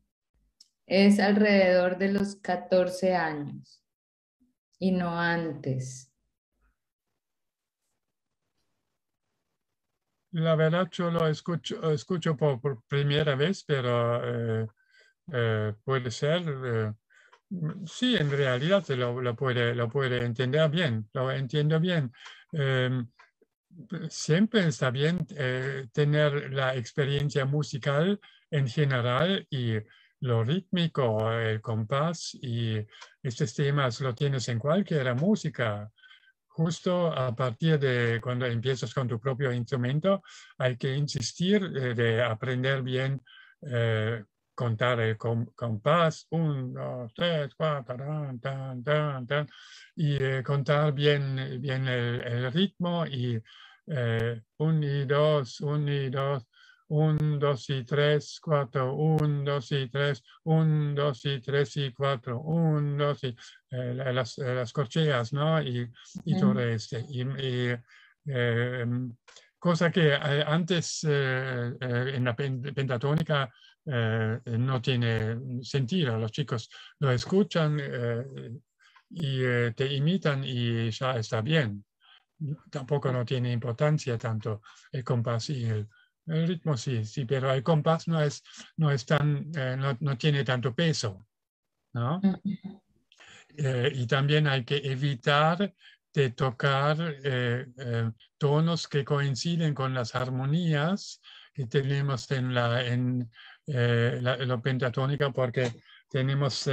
es alrededor de los 14 años y no antes? La verdad, yo lo escucho por primera vez, pero puede ser. Sí, en realidad lo puede entender bien, lo entiendo bien. Eh, Siempre está bien tener la experiencia musical en general y lo rítmico, el compás y estos temas lo tienes en cualquier música. Justo a partir de cuando empiezas con tu propio instrumento, hay que insistir de aprender bien, eh, contar el compás, 1, 2, 3, 4, tan, tan, tan, tan, y contar bien el ritmo y 1 y 2, 1 y 2, 1, 2 y 3, 4, 1, 2 y 3, 1, 2 y 3 y 4, 1, 2 y las corcheas, ¿no? Y todo Ujú. este. Eh, Cosa que antes en la pentatónica no tiene sentido. Los chicos lo escuchan y te imitan y ya está bien. Tampoco no tiene importancia tanto el compás y el ritmo, sí, sí, pero el compás no tiene tanto peso, ¿no? Y también hay que evitar de tocar tonos que coinciden con las armonías que tenemos en la pentatónica, porque tenemos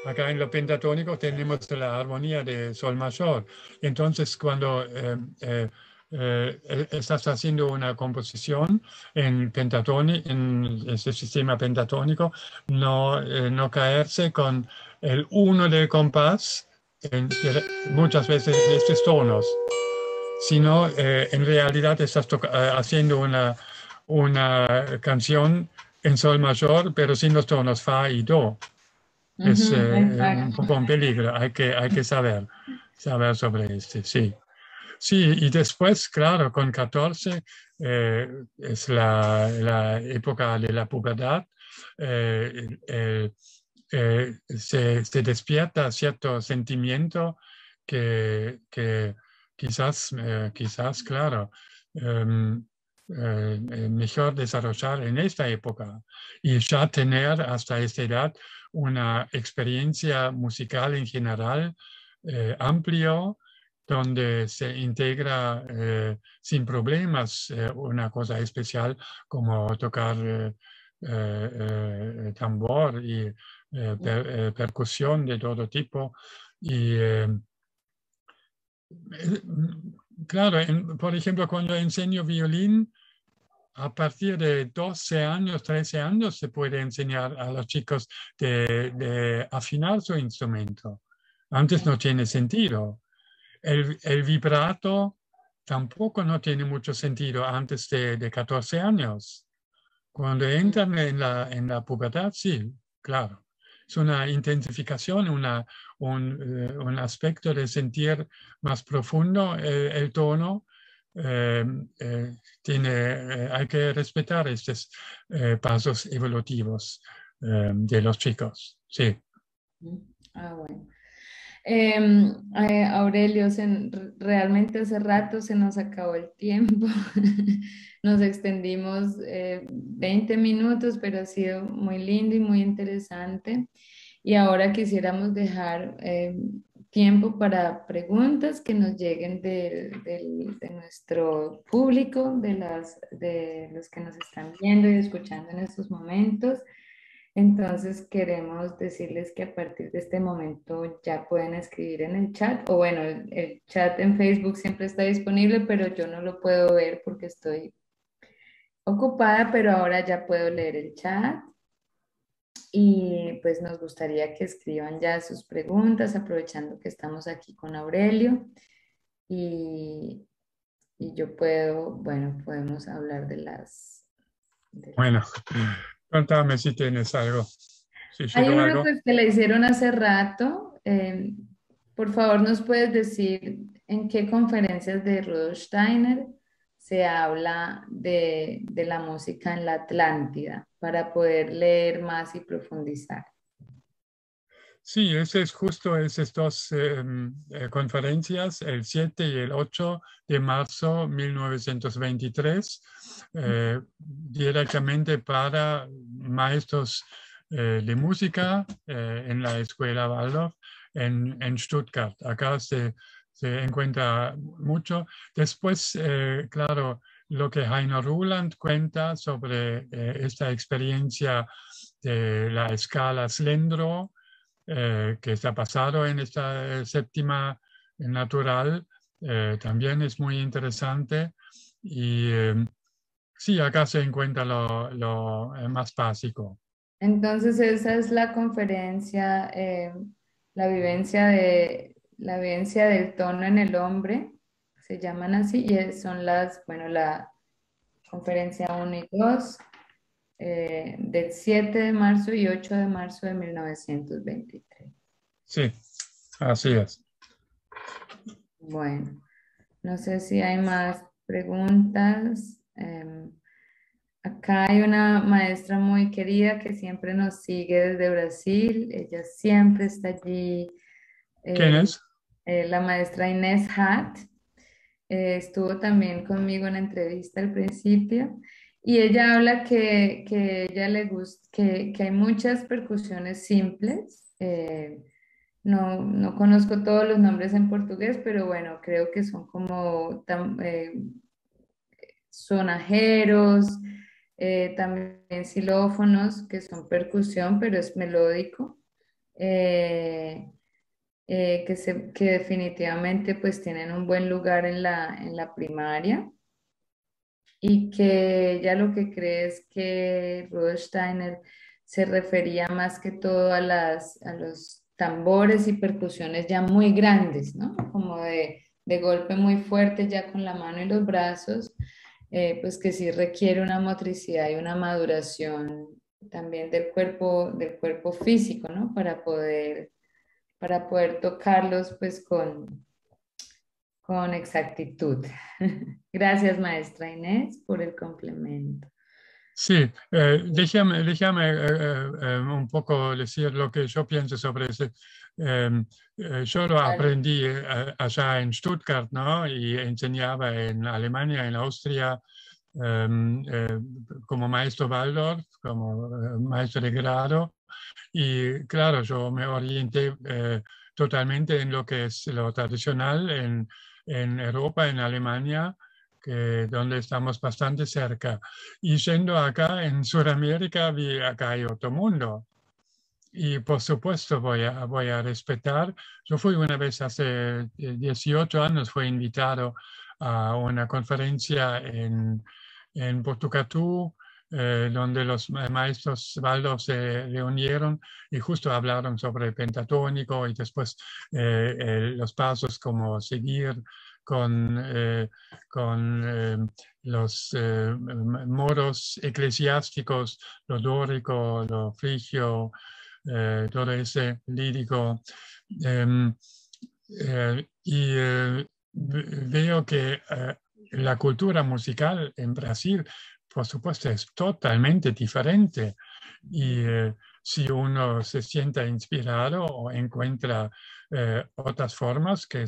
acá en lo pentatónico tenemos la armonía de sol mayor. Entonces, cuando estás haciendo una composición en ese sistema pentatónico, no caerse con el uno del compás, muchas veces en estos tonos, sino en realidad estás haciendo una canción en sol mayor, pero sin los tonos fa y do. Es Ujú, un exacto. poco un peligro, hay que saber sobre este, sí. Sí, y después, claro, con 14 es la época de la pubertad, se despierta cierto sentimiento que quizás, claro, mejor desarrollar en esta época y ya tener hasta esta edad una experiencia musical en general amplio, donde se integra sin problemas una cosa especial como tocar tambor y percusión de todo tipo. Y claro, por ejemplo, cuando enseño violín, a partir de 12 años, 13 años, se puede enseñar a los chicos de afinar su instrumento. Antes no tiene sentido. El vibrato tampoco no tiene mucho sentido antes de 14 años. Cuando entran en la pubertad, sí, claro. Es una intensificación, un aspecto de sentir más profundo el tono. Hay que respetar estos pasos evolutivos de los chicos. Sí. Bueno. Aurelio, realmente hace rato se nos acabó el tiempo. Nos extendimos 20 minutos, pero ha sido muy lindo y muy interesante. Y ahora quisiéramos dejar tiempo para preguntas que nos lleguen de nuestro público, de los que nos están viendo y escuchando en estos momentos. Entonces queremos decirles que a partir de este momento ya pueden escribir en el chat, o bueno, el chat en Facebook siempre está disponible, pero yo no lo puedo ver porque estoy ocupada, pero ahora ya puedo leer el chat. Y pues nos gustaría que escriban ya sus preguntas, aprovechando que estamos aquí con Aurelio. Y, y yo puedo, bueno, podemos hablar de las... Bueno, contame si tienes algo. Si Hay llegó uno algo. pues que le hicieron hace rato. Por favor, ¿nos puedes decir en qué conferencias de Rudolf Steiner se habla de la música en la Atlántida para poder leer más y profundizar? Sí, ese es justo esas dos conferencias, el 7 y el 8 de marzo de 1923, directamente para maestros de música en la Escuela Waldorf en Stuttgart. Acá se encuentra mucho. Después, claro, lo que Heino Ruland cuenta sobre esta experiencia de la escala Slendro, que está basado en esta séptima natural, también es muy interesante. Y sí, acá se encuentra lo más básico. Entonces, esa es la conferencia, la vivencia del tono en el hombre, se llaman así, y son bueno, la conferencia 1 y 2 del 7 de marzo y 8 de marzo de 1923. Sí, así es. Bueno, no sé si hay más preguntas. Acá hay una maestra muy querida que siempre nos sigue desde Brasil. Ella siempre está allí. ¿Quién eh, es? la maestra Inés Hatt estuvo también conmigo en la entrevista al principio. Y ella habla que ella le gusta, que hay muchas percusiones simples. No conozco todos los nombres en portugués, pero bueno, creo que son como sonajeros, también xilófonos, que son percusión, pero es melódico, eh, que definitivamente pues tienen un buen lugar en la primaria y que ella lo que cree es que Rudolf Steiner se refería más que todo a los tambores y percusiones ya muy grandes, ¿no? Como de golpe muy fuerte ya con la mano y los brazos, pues que sí requiere una motricidad y una maduración también del cuerpo físico, ¿no? Para poder tocarlos pues con exactitud. Gracias, maestra Inés, por el complemento. Sí, déjame un poco decir lo que yo pienso sobre ese. Yo lo aprendí allá en Stuttgart, ¿no? Y enseñaba en Alemania, en Austria, como maestro Waldorf, como maestro de grado. Y claro, yo me orienté totalmente en lo que es lo tradicional en Europa, en Alemania, donde estamos bastante cerca. Y yendo acá en Sudamérica, acá hay otro mundo. Y por supuesto voy a respetar. Yo fui una vez hace 18 años, fui invitado a una conferencia en Botucatu, donde los maestros Waldorf se reunieron y justo hablaron sobre el pentatónico y después los pasos como seguir con, los modos eclesiásticos, lo dórico, lo frigio, todo ese lírico. Veo que la cultura musical en Brasil, por supuesto, es totalmente diferente. Y si uno se siente inspirado o encuentra otras formas uno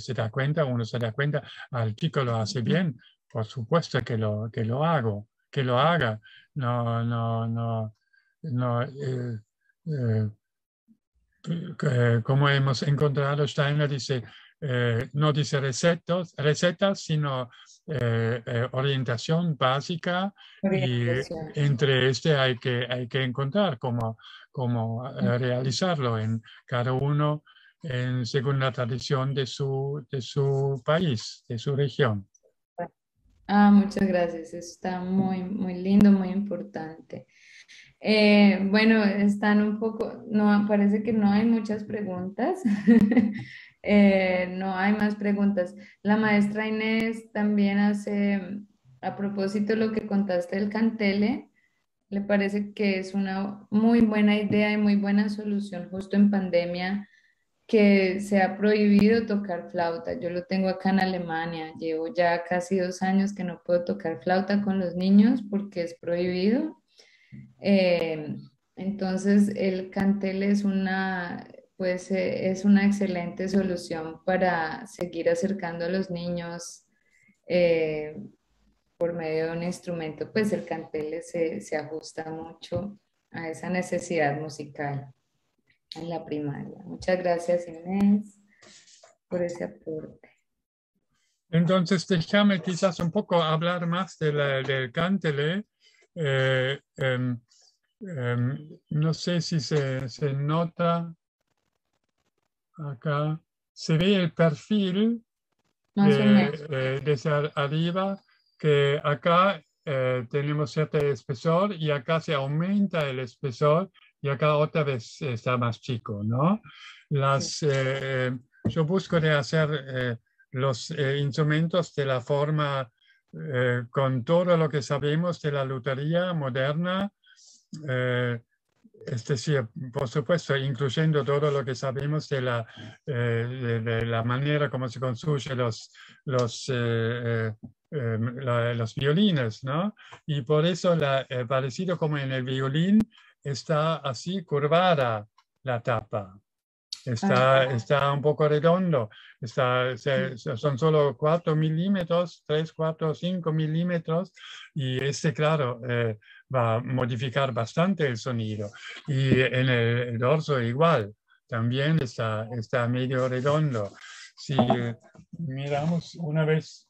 se da cuenta, al chico lo hace bien, por supuesto que lo hago, que lo haga. No, no, no, no. Como hemos encontrado, Steiner dice, no dice recetas, sino orientación básica, y Orientación. entre hay que encontrar cómo realizarlo en cada uno según la tradición de su país, de su región. Muchas gracias. Eso está muy, muy lindo, muy importante. Bueno, están un poco, no, parece que no hay muchas preguntas. No hay más preguntas. La maestra Inés también hace, a propósito de lo que contaste del cantele, le parece que es una muy buena idea y muy buena solución justo en pandemia que se ha prohibido tocar flauta. Yo lo tengo acá en Alemania. Llevo ya casi 2 años que no puedo tocar flauta con los niños porque es prohibido. Eh, entonces, el cantel es pues, es una excelente solución para seguir acercando a los niños eh, por medio de un instrumento. Pues el cantel se ajusta mucho a esa necesidad musical en la primaria. Muchas gracias, Inés, por ese aporte. Entonces, déjame quizás un poco hablar más del cántele. No sé si se nota acá. Se ve el perfil Más o menos. desde arriba, que acá tenemos cierto espesor y acá se aumenta el espesor y acá otra vez está más chico, ¿no? Sí. Yo busco de hacer los instrumentos de la forma con todo lo que sabemos de la lutería moderna, eh, es decir, por supuesto, incluyendo todo lo que sabemos de la manera como se construyen los violines, ¿no? Y por eso, parecido como en el violín, está así curvada la tapa. Está un poco redondo, son solo 4 milímetros, 3, 4, 5 milímetros, y claro, va a modificar bastante el sonido. Y en el dorso igual, también está medio redondo. Si miramos una vez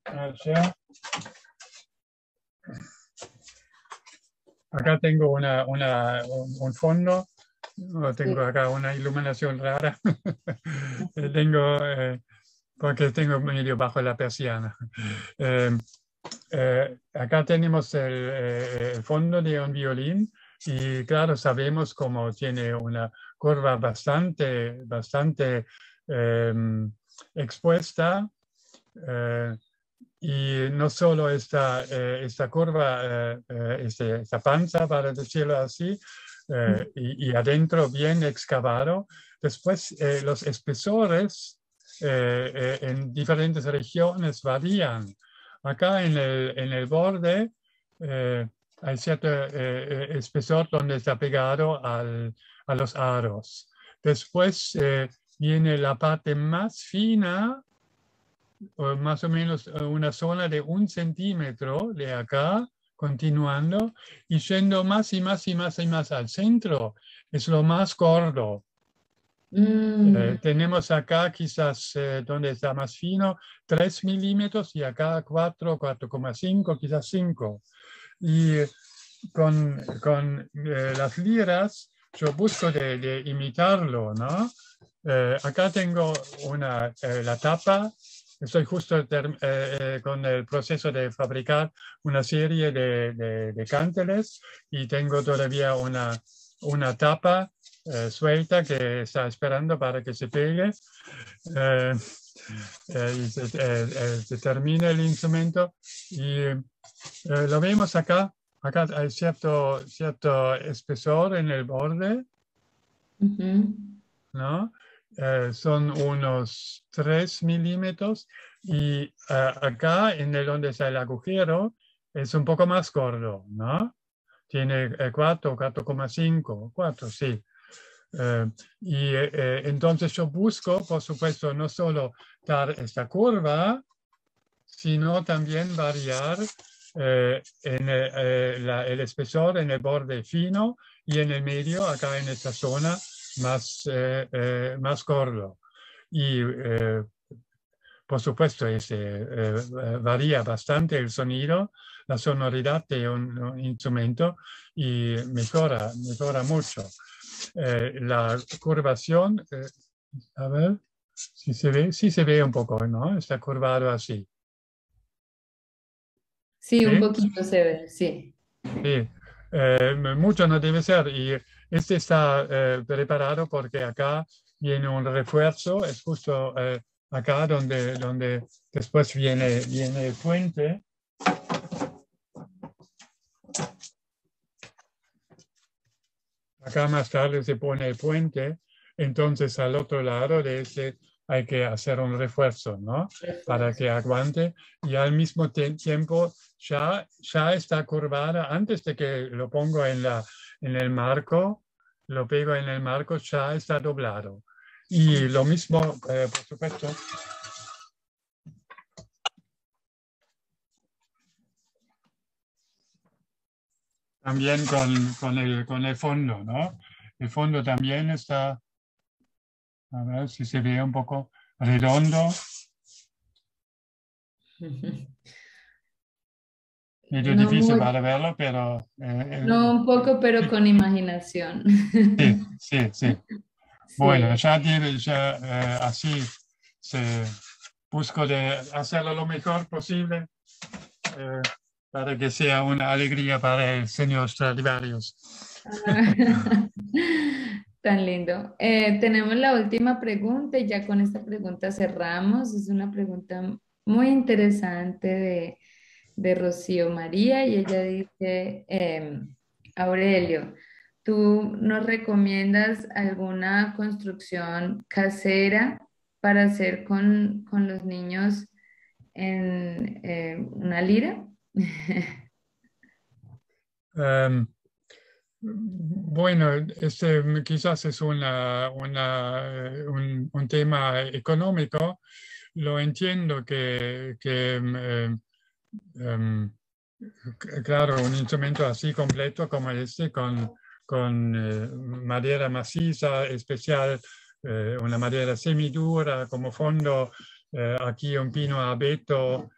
allá, acá tengo un fondo. Tengo Sí. acá una iluminación rara. Tengo, porque tengo medio bajo la persiana. Eh, Acá tenemos el fondo de un violín y claro, sabemos cómo tiene una curva bastante expuesta. Y no solo esta curva, esta panza, para decirlo así, y adentro bien excavado. Después, los espesores en diferentes regiones varían. Acá en el borde hay cierto espesor donde está pegado a los aros. Después viene la parte más fina o más o menos una zona de 1 centímetro de acá, continuando, y yendo más y más y más y más al centro, es lo más gordo. Mm, Tenemos acá quizás donde está más fino 3 milímetros y acá 4, 4,5, quizás 5. Y con las liras yo busco de imitarlo, ¿no? Acá tengo la tapa. Estoy justo con el proceso de fabricar una serie de cánteles y tengo todavía una tapa suelta que está esperando para que se pegue eh, y se termine el instrumento. Y lo vemos acá. Acá hay cierto espesor en el borde, ujú. ¿no? Son unos 3 milímetros y acá en el donde está el agujero es un poco más gordo, ¿no? Tiene 4, 4,5, 4, sí. Entonces yo busco, por supuesto, no solo dar esta curva, sino también variar el espesor en el borde fino y en el medio, acá en esta zona, más gordo. Y por supuesto, varía bastante el sonido, la sonoridad de un instrumento y mejora mucho. La curvación, a ver si se ve, sí se ve un poco, ¿no? Está curvado así. Sí, un ¿Sí? poquito se ve, sí. Sí, mucho no debe ser. Y este está preparado porque acá viene un refuerzo, es justo acá donde después viene el puente. Acá más tarde se pone el puente, entonces al otro lado de ese hay que hacer un refuerzo, ¿no? Para Refuerzo. que aguante y al mismo tiempo ya está curvada. Antes de que lo pongo en el marco, lo pego en el marco, ya está doblado. Y lo mismo, por supuesto, también con el fondo, ¿no? El fondo también está, a ver si se ve un poco redondo. Medio No difícil muy, para verlo, pero no un poco, pero con imaginación. sí, sí, sí. Bueno, Sí. así se busco de hacerlo lo mejor posible eh, para que sea una alegría para el señor Stradivarius. Tan lindo. Tenemos la última pregunta y ya con esta pregunta cerramos. Es una pregunta muy interesante de Rocío María y ella dice, Aurelio, ¿tú nos recomiendas alguna construcción casera para hacer con los niños en una lira? Um, Bueno, quizás es un tema económico. Lo entiendo em, claro, un instrumento así completo como este, con madera maciza, especial, una madera semidura como fondo, aquí un pino abeto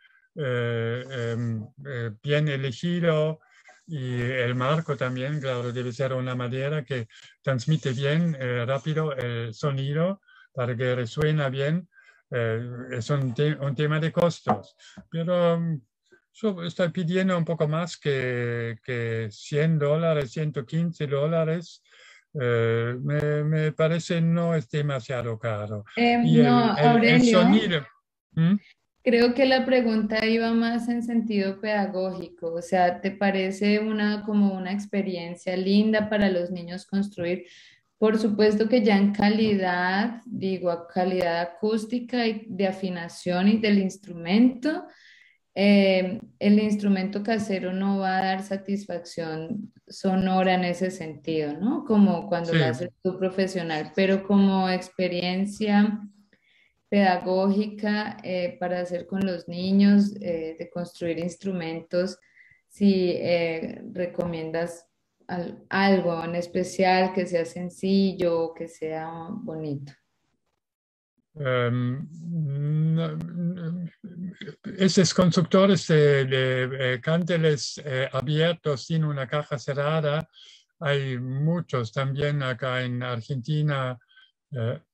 bien elegido y el marco también, claro, debe ser una madera que transmite bien rápido el sonido para que resuena bien. Es un tema de costos, pero yo estoy pidiendo un poco más que $100, $115. Me parece no es demasiado caro. Y No, el Aurelio. sonido. ¿Mm? Creo que la pregunta iba más en sentido pedagógico, o sea, ¿te parece como una experiencia linda para los niños construir? Por supuesto que ya en calidad, digo, a calidad acústica y de afinación y del instrumento, el instrumento casero no va a dar satisfacción sonora en ese sentido, ¿no? Como cuando Sí, lo haces tú profesional, pero como experiencia pedagógica para hacer con los niños, de construir instrumentos, si recomiendas algo en especial que sea sencillo, que sea bonito. Esos constructores de cánteres abiertos sin una caja cerrada, hay muchos también acá en Argentina.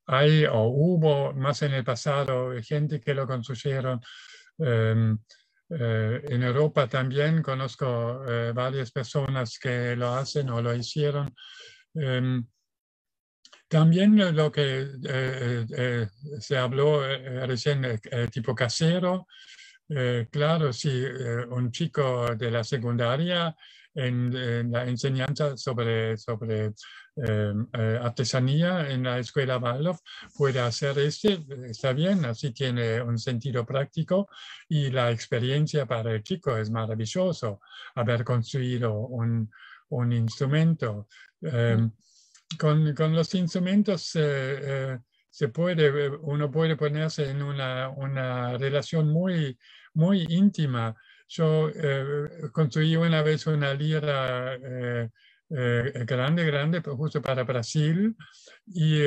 Hay o hubo más en el pasado gente que lo construyeron. em, en Europa también conozco varias personas que lo hacen o lo hicieron. Em, También lo que se habló recién, tipo casero. Claro, sí, un chico de la secundaria en la enseñanza sobre artesanía en la escuela Waldorf puede hacer está bien, así tiene un sentido práctico y la experiencia para el chico es maravilloso, haber construido un instrumento. Con los instrumentos uno puede ponerse en una relación muy íntima. Yo construí una vez una lira grande, pero justo para Brasil, y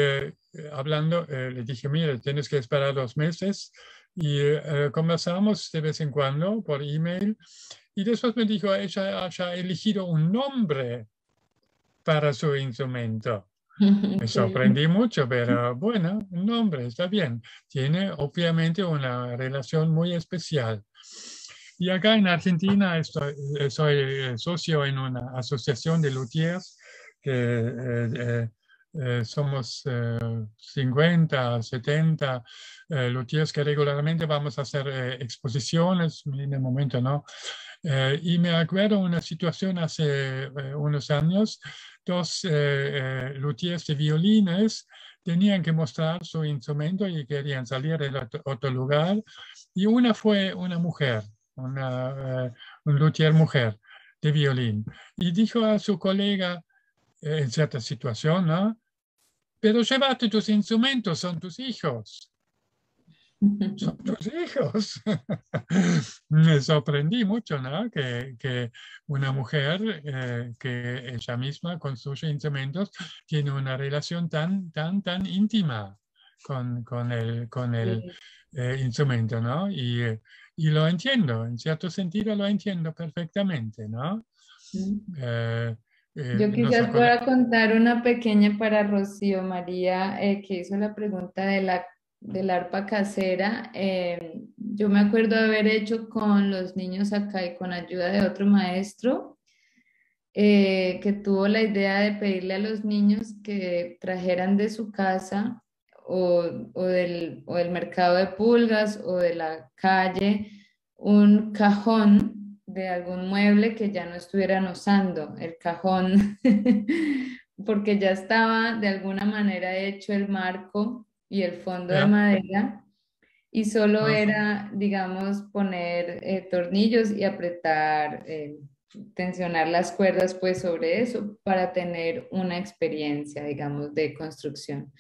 hablando, le dije, mire, tienes que esperar 2 meses, y conversamos de vez en cuando por email, y después me dijo, ella haya elegido un nombre para su instrumento. Me Qué lindo. sorprendí mucho, pero bueno, un nombre está bien. Tiene obviamente una relación muy especial. Y acá en Argentina soy socio en una asociación de luthiers que somos 50, 70 luthiers que regularmente vamos a hacer exposiciones, en el momento no. Y me acuerdo una situación hace unos años, dos luthiers de violines tenían que mostrar su instrumento y querían salir de otro lugar. Y una fue una mujer, un luthier mujer de violín. Y dijo a su colega, en cierta situación, ¿no? Pero llévate tus instrumentos, son tus hijos. Son tus hijos. Me sorprendí mucho, ¿no? Que una mujer que ella misma construye instrumentos tiene una relación tan íntima con el Sí. instrumento, ¿no? Y lo entiendo, en cierto sentido lo entiendo perfectamente, ¿no? Eh, Yo nos quizás pueda contar una pequeña para Rocío María, que hizo la pregunta del arpa casera. Yo me acuerdo de haber hecho con los niños acá y con ayuda de otro maestro, que tuvo la idea de pedirle a los niños que trajeran de su casa o del mercado de pulgas o de la calle un cajón de algún mueble que ya no estuvieran usando, el cajón, porque ya estaba de alguna manera hecho el marco y el fondo de ya, madera. Y solo ah, era, digamos, poner tornillos y apretar, tensionar las cuerdas pues sobre eso para tener una experiencia, digamos, de construcción.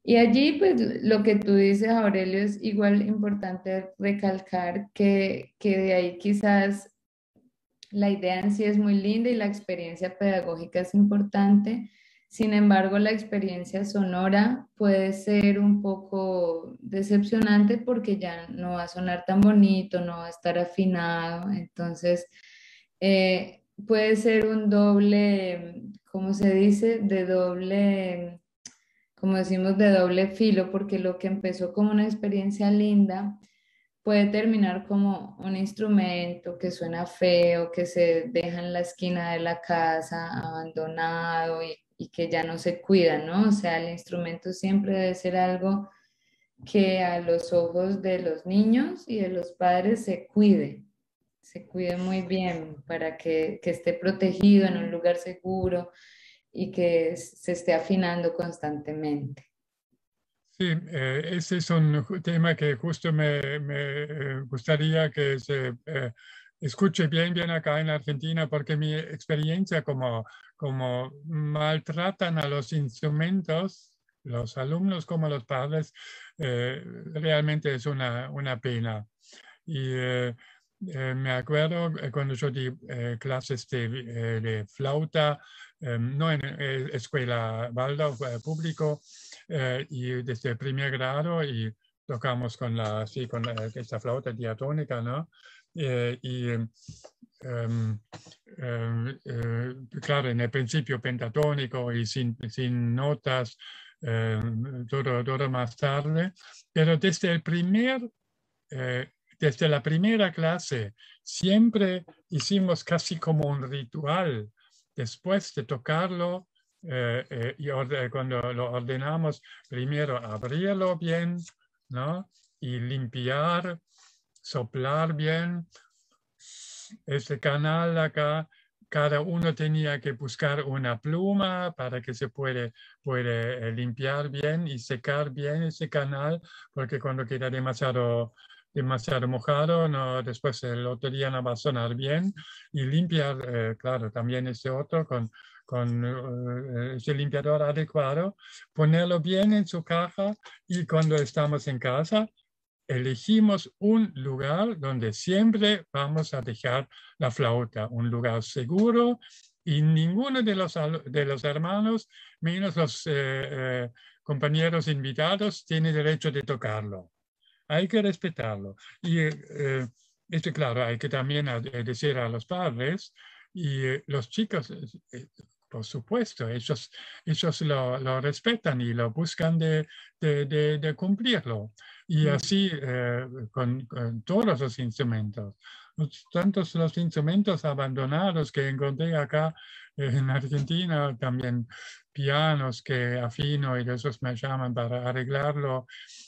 Y allí, pues, lo que tú dices, Aurelio, es igual importante recalcar que de ahí quizás la idea en sí es muy linda y la experiencia pedagógica es importante. Sin embargo, la experiencia sonora puede ser un poco decepcionante porque ya no va a sonar tan bonito, no va a estar afinado. Entonces, puede ser un doble, ¿cómo se dice? De doble, como decimos, de doble filo, porque lo que empezó como una experiencia linda puede terminar como un instrumento que suena feo, que se deja en la esquina de la casa abandonado y que ya no se cuida, ¿no? O sea, el instrumento siempre debe ser algo que a los ojos de los niños y de los padres se cuide muy bien para que esté protegido en un lugar seguro y que se esté afinando constantemente. sí, ese es un tema que justo me gustaría que se escuche bien acá en Argentina, porque mi experiencia como maltratan a los instrumentos los alumnos como los padres, realmente es una pena. Y me acuerdo cuando yo di clases de flauta, no en escuela Waldorf público, y desde el primer grado, y tocamos con esta flauta diatónica, ¿no? Y claro, en el principio pentatónico y sin notas, todo más tarde, pero desde la primera clase siempre hicimos casi como un ritual después de tocarlo, cuando lo ordenamos, primero abrirlo bien, ¿no? Y limpiar, soplar bien. Este canal acá, cada uno tenía que buscar una pluma para que se puede limpiar bien y secar bien ese canal, porque cuando queda demasiado mojado, no, después el otro día no va a sonar bien. Y limpiar, claro, también ese otro con ese limpiador adecuado, ponerlo bien en su caja, y cuando estamos en casa, elegimos un lugar donde siempre vamos a dejar la flauta, un lugar seguro, y ninguno de los hermanos, menos los compañeros invitados, tiene derecho de tocarlo. Hay que respetarlo. Y esto, claro, hay que también decir a los padres y los chicos, por supuesto, ellos lo respetan y lo buscan de cumplirlo. Y así con todos los instrumentos. Tantos los instrumentos abandonados que encontré acá en Argentina, también pianos que afino y de esos me llaman para arreglarlo.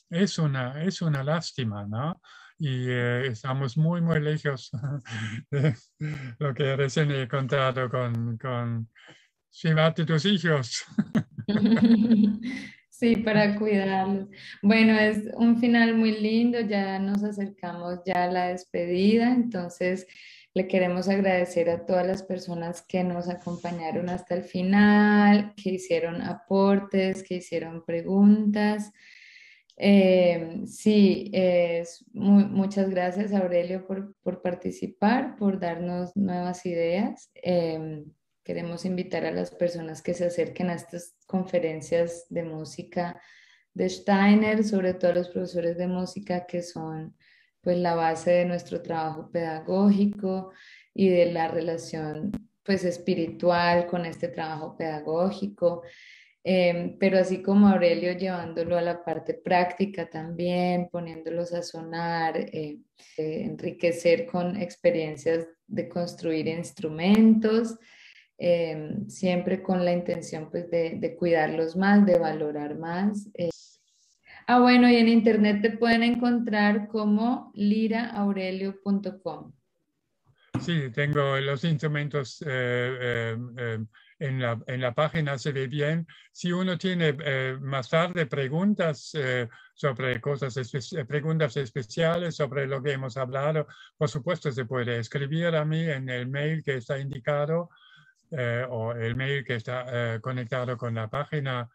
Es una lástima, ¿no? Y estamos muy, muy lejos de lo que recién he contado con llevarte tus hijos. Sí, para cuidarlos. Bueno, es un final muy lindo, ya nos acercamos ya a la despedida, entonces le queremos agradecer a todas las personas que nos acompañaron hasta el final, que hicieron aportes, que hicieron preguntas. Sí, muchas gracias Aurelio por participar, por darnos nuevas ideas. Queremos invitar a las personas que se acerquen a estas conferencias de música de Steiner, sobre todo a los profesores de música que son pues la base de nuestro trabajo pedagógico y de la relación pues espiritual con este trabajo pedagógico. Pero así como Aurelio llevándolo a la parte práctica también, poniéndolos a sonar, enriquecer con experiencias de construir instrumentos, siempre con la intención pues de cuidarlos más, de valorar más. Bueno, y en internet te pueden encontrar como liraaurelio.com. Sí, tengo los instrumentos en la página, se ve bien. Si uno tiene más tarde preguntas sobre preguntas especiales sobre lo que hemos hablado, por supuesto se puede escribir a mí en el mail que está indicado o el mail que está conectado con la página,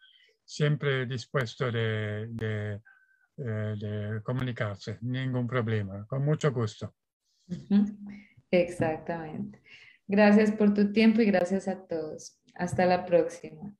siempre dispuesto de comunicarse, ningún problema, con mucho gusto. Ujú. Exactamente. Gracias por tu tiempo y gracias a todos. Hasta la próxima.